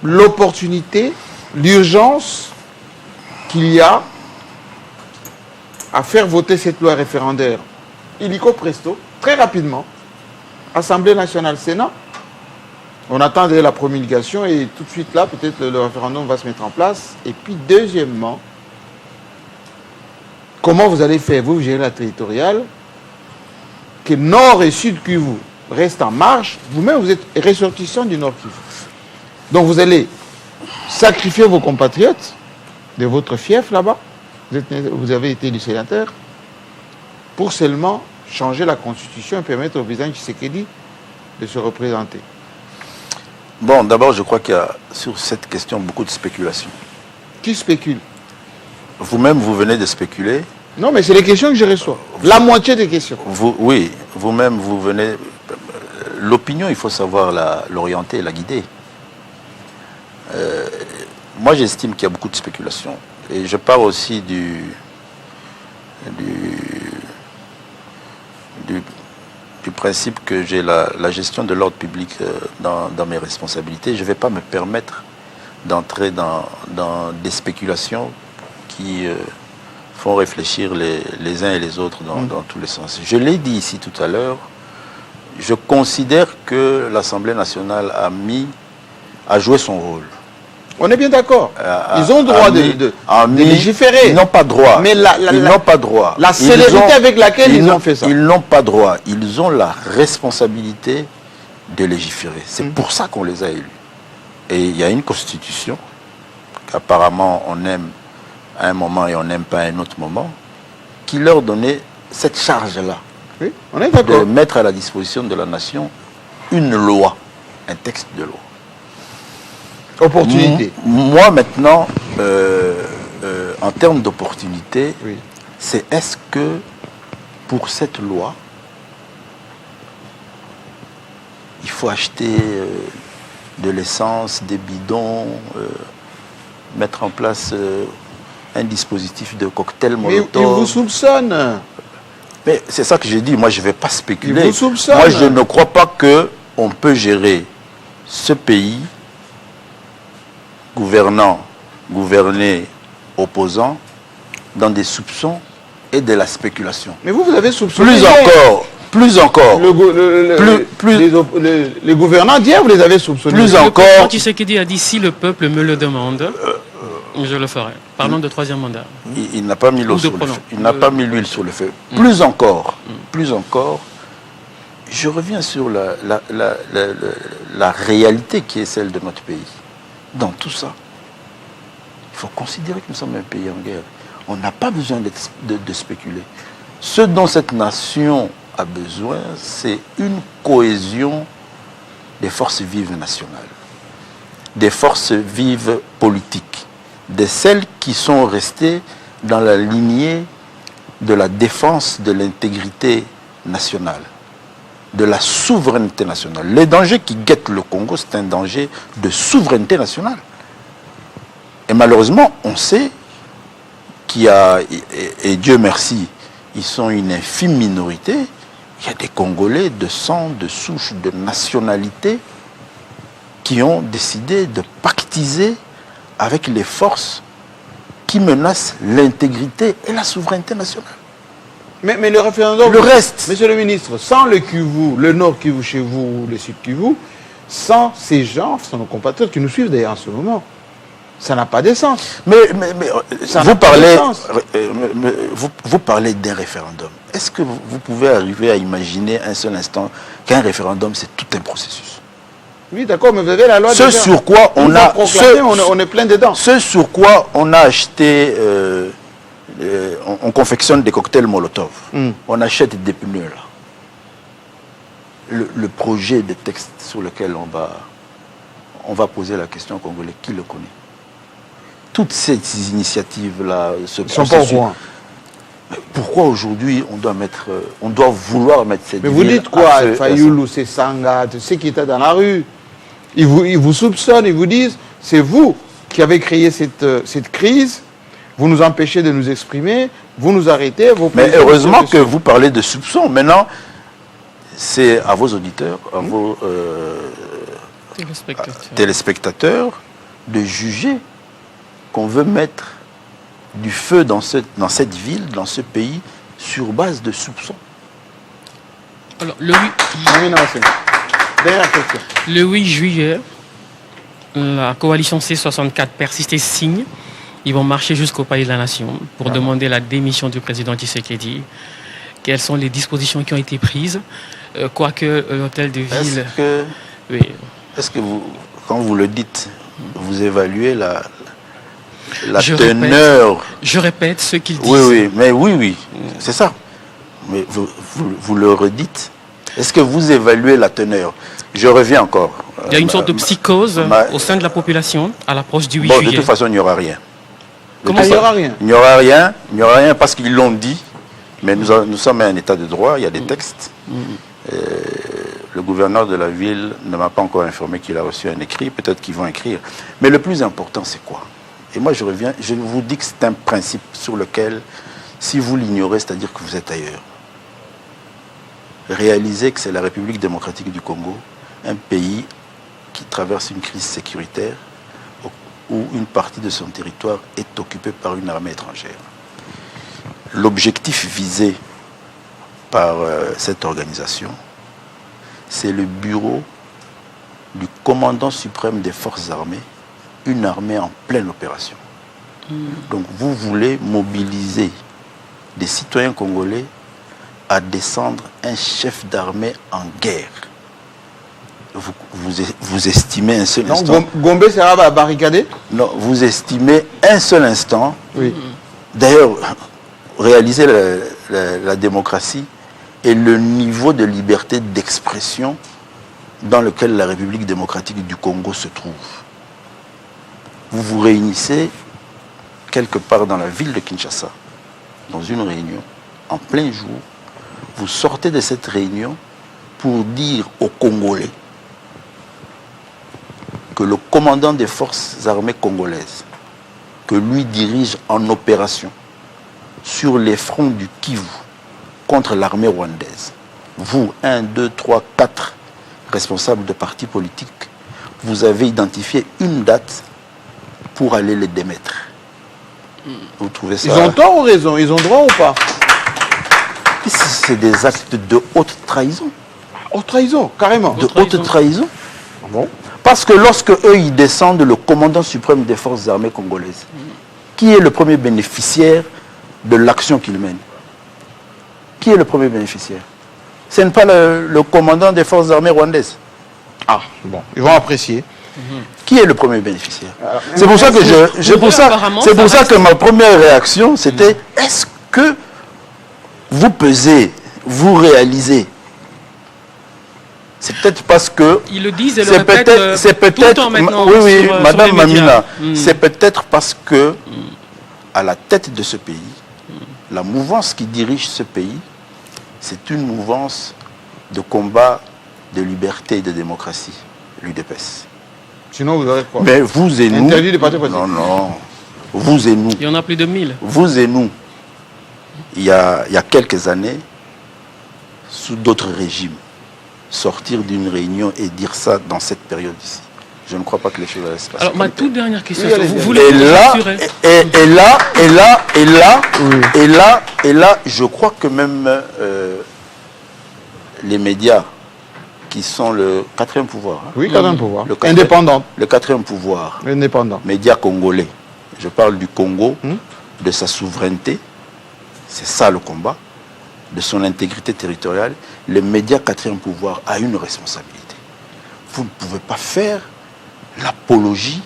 S1: l'opportunité, l'urgence qu'il y a à faire voter cette loi référendaire illico presto, très rapidement. Assemblée nationale, Sénat, on attend la promulgation et tout de suite là, peut-être le référendum va se mettre en place. Et puis deuxièmement, comment vous allez faire, vous gérer la territoriale, que Nord et Sud Kivu restent en marche, vous-même vous êtes ressortissant du Nord Kivu. Donc vous allez sacrifier vos compatriotes de votre fief là-bas, vous avez été élu sénateur, pour seulement changer la Constitution et permettre au président Tshisekedi de se représenter.
S2: Bon, d'abord, je crois qu'il y a sur cette question beaucoup de spéculation.
S1: Qui spécule?
S2: Vous-même, vous venez de spéculer.
S1: Non, mais c'est les questions que je reçois. La moitié des questions.
S2: Oui, vous-même, vous venez... l'opinion, il faut savoir l'orienter, la guider. Moi, j'estime qu'il y a beaucoup de spéculation. Et je parle aussi du principe que j'ai la gestion de l'ordre public dans mes responsabilités. Je ne vais pas me permettre d'entrer dans des spéculations qui font réfléchir les uns et les autres dans tous les sens. Je l'ai dit ici tout à l'heure, je considère que l'Assemblée nationale a joué son rôle.
S1: On est bien d'accord. Ils ont le droit de légiférer.
S2: Ils n'ont pas droit.
S1: Mais
S2: ils n'ont pas droit.
S1: La célérité avec laquelle ils ont fait ça.
S2: Ils n'ont pas droit. Ils ont la responsabilité de légiférer. C'est pour ça qu'on les a élus. Et il y a une constitution qu'apparemment on aime à un moment et on n'aime pas à un autre moment, qui leur donnait cette charge-là.
S1: Oui, on est d'accord.
S2: De mettre à la disposition de la nation une loi, un texte de loi.
S1: Opportunité.
S2: Moi maintenant, en termes d'opportunité,
S1: Oui.
S2: c'est est-ce que pour cette loi, il faut acheter de l'essence, des bidons, mettre en place un dispositif de cocktail
S1: Mais
S2: molotov.
S1: ils vous soupçonnent.
S2: Mais c'est ça que j'ai dit, moi je ne vais pas spéculer.
S1: Ils vous soupçonnent.
S2: Moi je ne crois pas qu'on peut gérer ce pays, gouverner, opposant, dans des soupçons et de la spéculation.
S1: Mais vous avez soupçonné.
S2: Plus encore.
S1: Les gouvernants d'hier, vous les avez soupçonnés.
S2: Plus encore.
S5: Quand Tshisekedi a dit si le peuple me le demande, je le ferai. Parlons de troisième mandat.
S2: Il n'a pas mis l'eau sur le feu. Il n'a pas mis l'huile sur le feu. Plus encore, je reviens sur la réalité qui est celle de notre pays. Dans tout ça, il faut considérer que nous sommes un pays en guerre. On n'a pas besoin de spéculer. Ce dont cette nation a besoin, c'est une cohésion des forces vives nationales, des forces vives politiques, de celles qui sont restées dans la lignée de la défense de l'intégrité nationale, de la souveraineté nationale. Les dangers qui guettent le Congo, c'est un danger de souveraineté nationale. Et malheureusement, on sait qu'il y a, et Dieu merci, ils sont une infime minorité, il y a des Congolais de sang, de souche, de nationalité qui ont décidé de pactiser avec les forces qui menacent l'intégrité et la souveraineté nationale.
S1: Mais le référendum...
S2: Le reste...
S1: Monsieur le ministre, sans le Kivu, le Nord Kivu chez vous, le Sud Kivu, sans ces gens, sans nos compatriotes qui nous suivent d'ailleurs en ce moment, ça n'a pas d'essence.
S2: Mais vous parlez d'un référendum. Est-ce que vous pouvez arriver à imaginer un seul instant qu'un référendum, c'est tout un processus?
S1: Oui, d'accord, mais vous avez la loi...
S2: Ce sur quoi on a...
S1: on est plein dedans.
S2: Ce sur quoi on a acheté... on confectionne des cocktails Molotov. On achète des pneus, là. Le projet de texte sur lequel on va poser la question au Congolais, qui le connaît? Toutes ces initiatives-là, ce processus...
S1: Ils sont pas au courant.
S2: Pourquoi aujourd'hui on doit vouloir mettre cette...
S1: Mais vous dites quoi, Fayoulou, c'est Sanga, ceux qui étaient dans la rue, ils vous soupçonnent, ils vous disent, c'est vous qui avez créé cette crise, vous nous empêchez de nous exprimer, vous nous arrêtez.
S2: Mais heureusement que vous parlez de soupçons. Maintenant, c'est à vos auditeurs, à vos téléspectateurs de juger qu'on veut mettre du feu dans cette ville, dans ce pays, sur base de soupçons.
S5: Alors, le 8 juillet, la coalition C64 persiste et signe. Ils vont marcher jusqu'au Palais de la Nation pour demander la démission du président Tshisekedi. Quelles sont les dispositions qui ont été prises? Quoique l'hôtel de ville...
S2: Est-ce que vous, quand vous le dites, vous évaluez la teneur...
S5: Je répète ce qu'ils disent.
S2: Oui, c'est ça. Mais vous le redites. Est-ce que vous évaluez la teneur? Je reviens encore.
S5: Il y a une sorte de psychose au sein de la population à l'approche du 8 juillet.
S2: De toute façon, il n'y aura rien.
S1: Comment il n'y aura rien?
S2: Il n'y aura rien parce qu'ils l'ont dit. Mais nous sommes à un état de droit, il y a des textes. le gouverneur de la ville ne m'a pas encore informé qu'il a reçu un écrit. Peut-être qu'ils vont écrire. Mais le plus important, c'est quoi? Et moi, je vous dis que c'est un principe sur lequel, si vous l'ignorez, c'est-à-dire que vous êtes ailleurs. Réalisez que c'est la République démocratique du Congo, un pays qui traverse une crise sécuritaire où une partie de son territoire est occupée par une armée étrangère. L'objectif visé par cette organisation, c'est le bureau du commandant suprême des forces armées, une armée en pleine opération. Donc vous voulez mobiliser des citoyens congolais à descendre un chef d'armée en guerre. Vous estimez un seul instant...
S1: Donc Gombe sera barricadé?
S2: Non, vous estimez un seul instant...
S1: Oui.
S2: D'ailleurs, réaliser la démocratie et le niveau de liberté d'expression dans lequel la République démocratique du Congo se trouve. Vous vous réunissez quelque part dans la ville de Kinshasa, dans une réunion, en plein jour. Vous sortez de cette réunion pour dire aux Congolais que le commandant des forces armées congolaises, que lui dirige en opération sur les fronts du Kivu contre l'armée rwandaise, vous, 1, 2, 3, 4 responsables de partis politiques, vous avez identifié une date pour aller les démettre. Vous trouvez ça...
S1: Ils ont tort ou raison? Ils ont droit ou pas?
S2: C'est des actes de haute trahison.
S1: Haute trahison, carrément.
S2: De haute trahison.
S1: Bon.
S2: Parce que lorsque eux, ils descendent le commandant suprême des forces armées congolaises, qui est le premier bénéficiaire de l'action qu'ils mènent? Qui est le premier bénéficiaire? Ce n'est pas le commandant des forces armées rwandaises.
S1: Ah, bon, ils vont apprécier.
S2: Qui est le premier bénéficiaire? C'est pour ça que c'est pour ça que ma première réaction, c'était est-ce que vous pesez, vous réalisez? C'est peut-être parce que...
S5: Ils le disent et le répètent
S2: c'est
S5: tout le temps maintenant.
S2: Oui,
S5: sur
S2: Madame
S5: les médias.
S2: Mamina, c'est peut-être parce que à la tête de ce pays, la mouvance qui dirige ce pays, c'est une mouvance de combat de liberté et de démocratie, l'UDPS.
S1: Sinon, vous aurez quoi?
S2: Mais vous et nous...
S1: Interdit de partir politique.
S2: Non, non. Vous et nous.
S5: Il y en a plus de 1000.
S2: Vous et nous. Il y a quelques années, sous d'autres régimes, sortir d'une réunion et dire ça dans cette période ici. Je ne crois pas que les choses allaient se passer.
S5: Alors, ma toute dernière question,
S1: Oui,
S5: vous
S1: allez-y.
S5: voulez
S2: Et là, je crois que même les médias qui sont le quatrième pouvoir.
S1: Oui, quatrième pouvoir.
S2: Indépendant. Le quatrième pouvoir.
S1: Indépendant.
S2: Médias congolais. Je parle du Congo, de sa souveraineté. C'est ça le combat. De son intégrité territoriale. Les médias quatrième pouvoir a une responsabilité. Vous ne pouvez pas faire l'apologie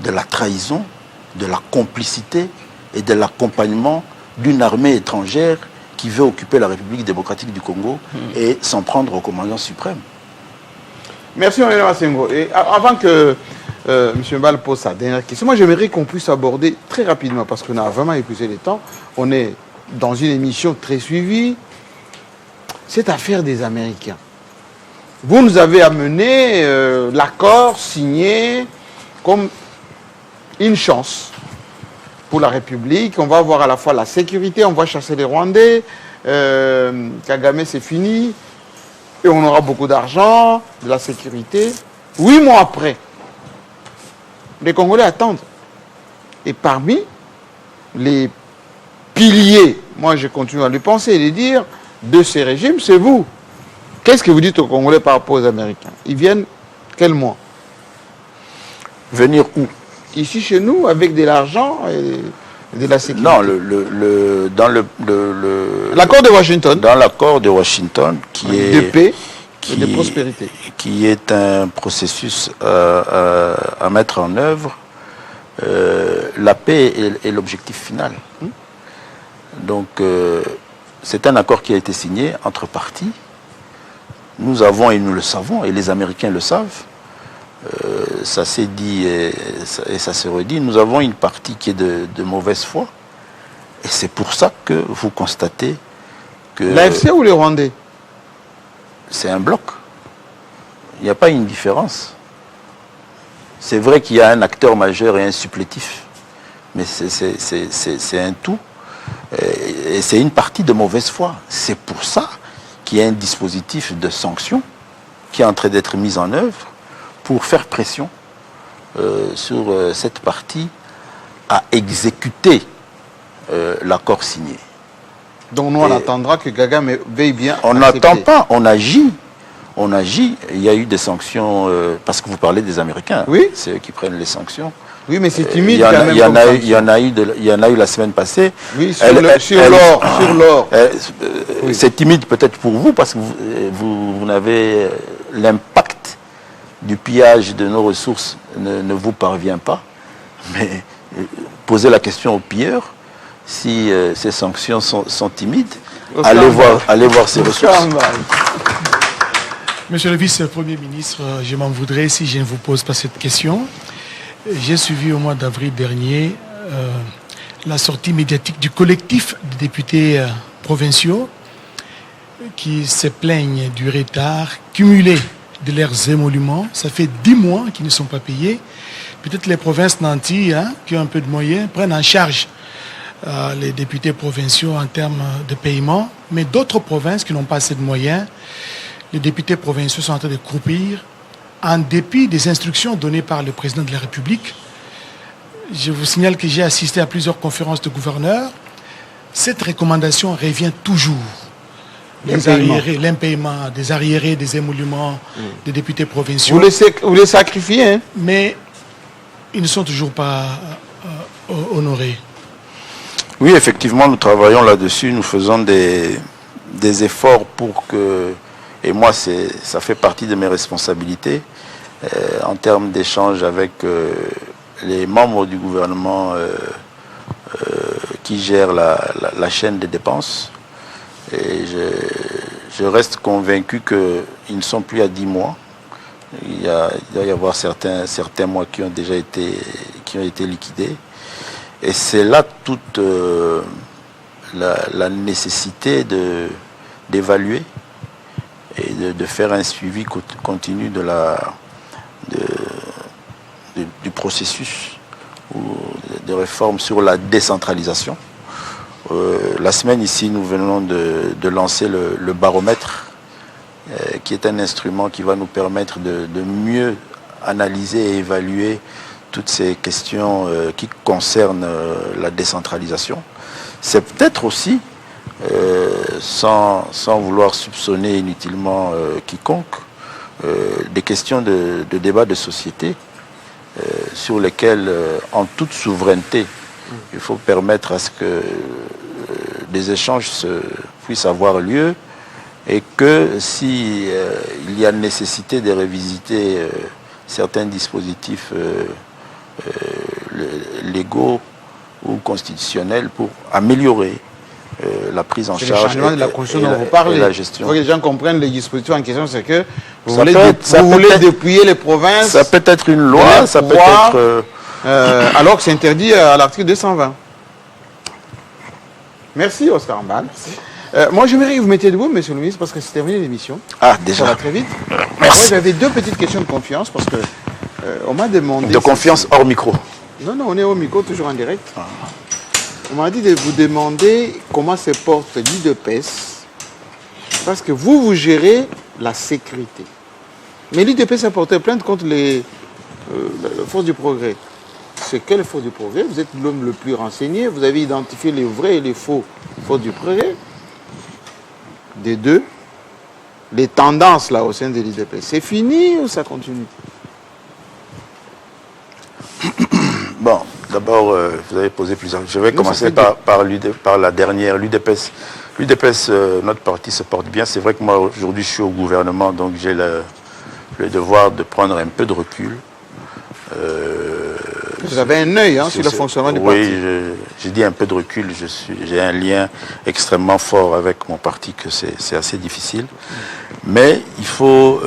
S2: de la trahison, de la complicité et de l'accompagnement d'une armée étrangère qui veut occuper la République démocratique du Congo et s'en prendre au commandant suprême.
S1: Merci, Mme Massengo. Et avant que M. Mbal pose sa dernière question, moi j'aimerais qu'on puisse aborder très rapidement, parce qu'on a vraiment épuisé le temps, on est dans une émission très suivie, cette affaire des Américains. Vous nous avez amené l'accord signé comme une chance pour la République. On va avoir à la fois la sécurité, on va chasser les Rwandais, Kagame c'est fini, et on aura beaucoup d'argent, de la sécurité. 8 mois après, les Congolais attendent. Et parmi les piliers, moi je continue à le penser et le dire, de ces régimes, c'est vous. Qu'est-ce que vous dites aux Congolais par rapport aux Américains? Ils viennent quel mois?
S2: Venir où?
S1: Ici chez nous, avec de l'argent et de la sécurité.
S2: Non, dans
S1: l'accord de Washington.
S2: Dans l'accord de Washington, qui est
S1: de paix et de prospérité,
S2: qui est un processus à mettre en œuvre. La paix est l'objectif final. Donc, c'est un accord qui a été signé entre parties. Nous avons, et nous le savons, et les Américains le savent, ça s'est dit et ça se redit, nous avons une partie qui est de mauvaise foi. Et c'est pour ça que vous constatez que...
S1: L'AFC ou les Rwandais?
S2: C'est un bloc. Il n'y a pas une différence. C'est vrai qu'il y a un acteur majeur et un supplétif, mais c'est un tout. Et c'est une partie de mauvaise foi. C'est pour ça qu'il y a un dispositif de sanction qui est en train d'être mis en œuvre pour faire pression sur cette partie à exécuter l'accord signé.
S1: Donc nous, on attendra que Gaga veille bien.
S2: On n'attend pas, on agit. On agit. Il y a eu des sanctions, parce que vous parlez des Américains.
S1: Oui.
S2: C'est eux qui prennent les sanctions.
S1: Oui, mais c'est timide
S2: Il
S1: quand même.
S2: il y en a eu la semaine passée.
S1: Oui, sur l'or.
S2: Oui. C'est timide peut-être pour vous, parce que vous n'avez l'impact du pillage de nos ressources ne vous parvient pas. Mais posez la question aux pilleurs. Si ces sanctions sont timides, allez voir ces ressources.
S4: Monsieur le vice-premier ministre, je m'en voudrais si je ne vous pose pas cette question. J'ai suivi au mois d'avril dernier la sortie médiatique du collectif de députés provinciaux qui se plaignent du retard cumulé de leurs émoluments. Ça fait 10 mois qu'ils ne sont pas payés. Peut-être les provinces nantis, qui ont un peu de moyens, prennent en charge les députés provinciaux en termes de paiement, mais d'autres provinces qui n'ont pas assez de moyens, les députés provinciaux sont en train de croupir en dépit des instructions données par le président de la République. Je vous signale que j'ai assisté à plusieurs conférences de gouverneurs. Cette recommandation revient toujours. L'impaiement, des arriérés, des émoluments des députés provinciaux.
S1: Vous les sacrifiez, hein?
S4: Mais ils ne sont toujours pas honorés.
S2: Oui, effectivement, nous travaillons là-dessus. Nous faisons des efforts pour que... Et moi, ça fait partie de mes responsabilités en termes d'échange avec les membres du gouvernement qui gèrent la chaîne des dépenses. Et je reste convaincu qu'ils ne sont plus à 10 mois. Il doit y avoir certains mois qui ont déjà été liquidés. Et c'est là toute la nécessité d'évaluer et de faire un suivi continu du processus de réforme sur la décentralisation. La semaine ici, nous venons de lancer le baromètre, qui est un instrument qui va nous permettre de mieux analyser et évaluer toutes ces questions qui concernent la décentralisation. C'est peut-être aussi, sans vouloir soupçonner inutilement quiconque, des questions de débat de société sur lesquelles, en toute souveraineté, il faut permettre à ce que des échanges puissent avoir lieu et que si il y a nécessité de révisiter certains dispositifs légaux ou constitutionnels pour améliorer la prise en charge
S1: de la Constitution dont vous parlez.
S2: La gestion.
S1: Il faut que les gens comprennent les dispositifs en question, c'est que vous voulez dépouiller les provinces.
S2: Ça peut être une loi, ça peut être...
S1: alors que c'est interdit à l'article 220. Merci Oscar Mbal. Moi j'aimerais que vous mettiez debout, monsieur le ministre, parce que c'est terminé l'émission.
S2: Ah, déjà.
S1: Ça va très vite.
S2: Merci.
S1: Moi j'avais 2 petites questions de confiance, parce que on m'a demandé...
S2: De confiance hors micro.
S1: Non, on est au micro, toujours en direct. On m'a dit de vous demander comment se porte l'UDPS, parce que vous gérez la sécurité. Mais l'UDPS a porté plainte contre les forces du progrès. C'est quelle force du progrès? Vous êtes l'homme le plus renseigné, vous avez identifié les vrais et les faux forces du progrès. Des deux, les tendances là au sein de l'UDPS, c'est fini ou ça continue?
S2: Bon, d'abord, vous avez posé plusieurs... Je vais commencer par la dernière, l'UDPS. L'UDPS, notre parti se porte bien. C'est vrai que moi, aujourd'hui, je suis au gouvernement, donc j'ai le devoir de prendre un peu de recul.
S1: Vous avez un œil sur le fonctionnement du parti.
S2: Oui, j'ai dit un peu de recul. J'ai un lien extrêmement fort avec mon parti, que c'est assez difficile. Mais il faut...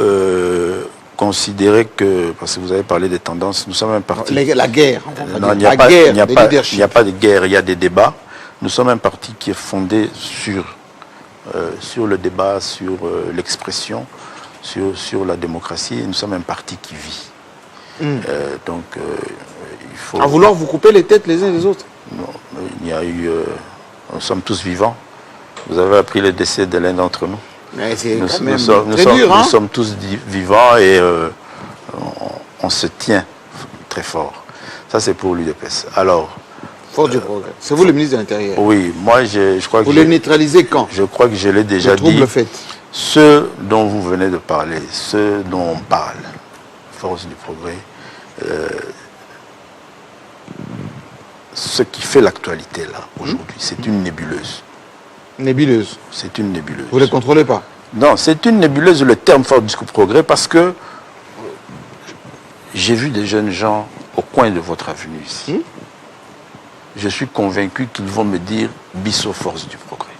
S2: considérer que, parce que vous avez parlé des tendances, nous sommes un parti...
S1: La guerre.
S2: Non, il n'y a pas de guerre, il y a des débats. Nous sommes un parti qui est fondé sur le débat, sur l'expression, sur la démocratie. Et nous sommes un parti qui vit. Donc, il faut...
S1: À vouloir vous couper les têtes les uns les autres.
S2: Non, il y a eu... nous sommes tous vivants. Vous avez appris le décès de l'un d'entre nous.
S1: Mais c'est
S2: Nous,
S1: quand
S2: nous
S1: même
S2: sommes, nous
S1: très
S2: sommes-
S1: dur, hein.
S2: nous sommes tous vivants et on se tient très fort. Ça, c'est pour l'UDPS. Alors,
S1: Fort du progrès. C'est vous le ministre de l'Intérieur.
S2: oui, moi, je crois que
S1: Vous le neutralisez quand?
S2: je crois que je l'ai déjà
S1: Le trouble
S2: dit.
S1: fait.
S2: Ce dont vous venez de parler, ce dont on parle, force du progrès, ce qui fait l'actualité là, aujourd'hui, c'est une nébuleuse.
S1: Nébuleuse.
S2: C'est une nébuleuse.
S1: Vous ne les contrôlez pas.
S2: Non, c'est une nébuleuse, le terme fort du progrès, parce que j'ai vu des jeunes gens au coin de votre avenue ici. Je suis convaincu qu'ils vont me dire Bissau force du progrès.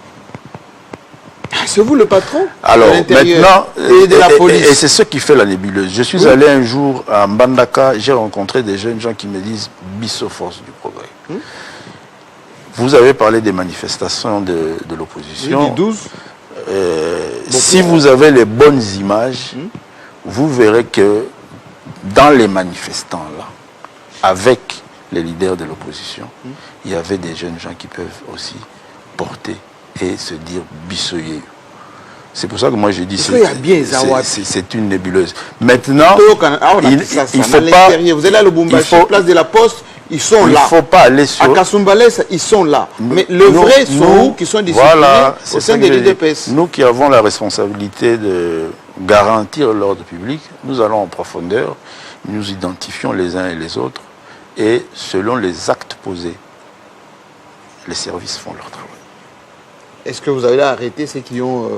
S1: C'est vous le patron
S2: Alors,
S1: de l'Intérieur
S2: maintenant,
S1: et de la police.
S2: et c'est ce qui fait la nébuleuse. Je suis allé un jour à Mbandaka, j'ai rencontré des jeunes gens qui me disent Bissau force du progrès. Vous avez parlé des manifestations de l'opposition.
S1: Du 12.
S2: Si vous avez les bonnes images, vous verrez que dans les manifestants là, avec les leaders de l'opposition, il y avait des jeunes gens qui peuvent aussi porter et se dire Bissoyé. C'est pour ça que moi je dis
S1: qu'il y a bien Zawad.
S2: c'est une nébuleuse. Maintenant,
S1: il faut pas. Vous êtes là, le Bumbashi, place de la Poste, ils sont
S2: il
S1: là.
S2: ne faut pas aller
S1: À
S2: sur...
S1: Kasumbalès, ils sont là. Mais le
S2: Nous-
S1: vrai sont
S2: nous-
S1: où qui sont disciplinés
S2: voilà,
S1: au
S2: c'est
S1: sein
S2: ça
S1: de
S2: que j'ai dit.
S1: l'UDPS.
S2: Nous qui avons la responsabilité de garantir l'ordre public, nous allons en profondeur, nous identifions les uns et les autres, et selon les actes posés, les services font leur travail.
S1: Est-ce que vous avez arrêté ceux qui ont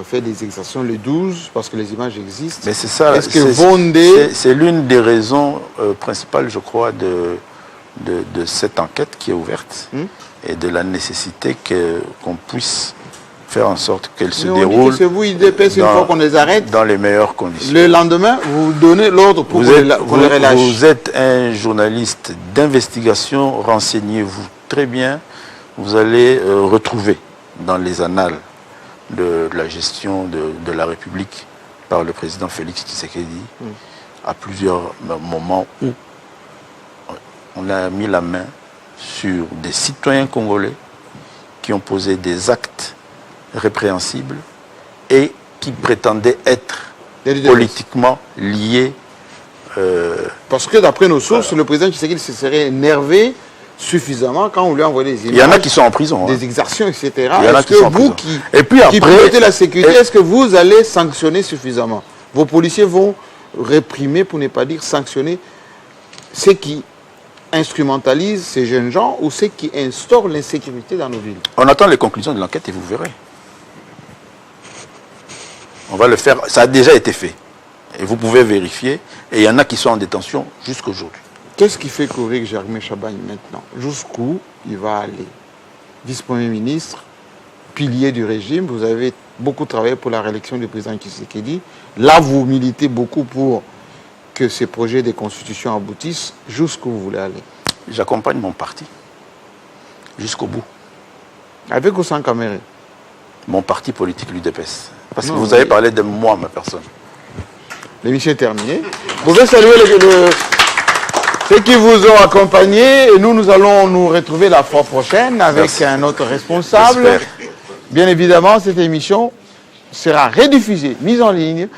S1: fait des exactions le 12 parce que les images existent?
S2: Mais c'est ça,
S1: Est-ce que Vondé...
S2: c'est l'une des raisons principales, je crois, de cette enquête qui est ouverte et de la nécessité qu'on puisse faire en sorte qu'elle se
S1: Mais on dit
S2: déroule
S1: que c'est vous, IDPS, une
S2: dans-
S1: fois qu'on les arrête,
S2: dans les meilleures conditions.
S1: le lendemain, vous donnez l'ordre pour
S2: Vous
S1: qu'on
S2: êtes,
S1: qu'on les relâche.
S2: vous êtes un journaliste d'investigation, renseignez-vous très bien. Vous allez retrouver dans les annales de la gestion de la République par le président Félix Tshisekedi à plusieurs moments où on a mis la main sur des citoyens congolais qui ont posé des actes répréhensibles et qui prétendaient être
S1: Des leaders.
S2: politiquement liés.
S1: Parce que d'après nos sources, le président Tshisekedi se serait énervé suffisamment quand on lui a envoyé des images.
S2: Il y en a qui sont en prison. Hein.
S1: Des exactions, etc.
S2: Il y en a
S1: Est-ce
S2: qui
S1: que
S2: sont en
S1: vous
S2: prison.
S1: qui,
S2: Et puis
S1: qui
S2: après-
S1: pilotez la sécurité,
S2: et-
S1: est-ce que vous allez sanctionner suffisamment? Vos policiers vont réprimer, pour ne pas dire sanctionner, ceux qui instrumentalisent ces jeunes gens ou ceux qui instaurent l'insécurité dans nos villes?
S2: On attend les conclusions de l'enquête et vous verrez. On va le faire. Ça a déjà été fait. Et vous pouvez vérifier. Et il y en a qui sont en détention jusqu'aujourd'hui.
S1: Qu'est-ce qui fait courir Germain Chabagne maintenant? Jusqu'où il va aller? Vice-premier ministre, pilier du régime, vous avez beaucoup travaillé pour la réélection du président Tshisekedi. Là, vous militez beaucoup pour que ces projets de constitution aboutissent. Jusqu'où vous voulez aller?
S2: J'accompagne mon parti jusqu'au bout.
S1: Avec ou sans caméra?
S2: Mon parti politique, l'UDPS. Parce que
S1: Non,
S2: vous avez
S1: mais-
S2: parlé de moi, ma personne.
S1: L'émission est terminée. Vous pouvez saluer ceux qui vous ont accompagné. Et nous allons nous retrouver la fois prochaine avec
S2: Merci.
S1: un autre responsable.
S2: J'espère.
S1: Bien évidemment, cette émission sera rediffusée, mise en ligne.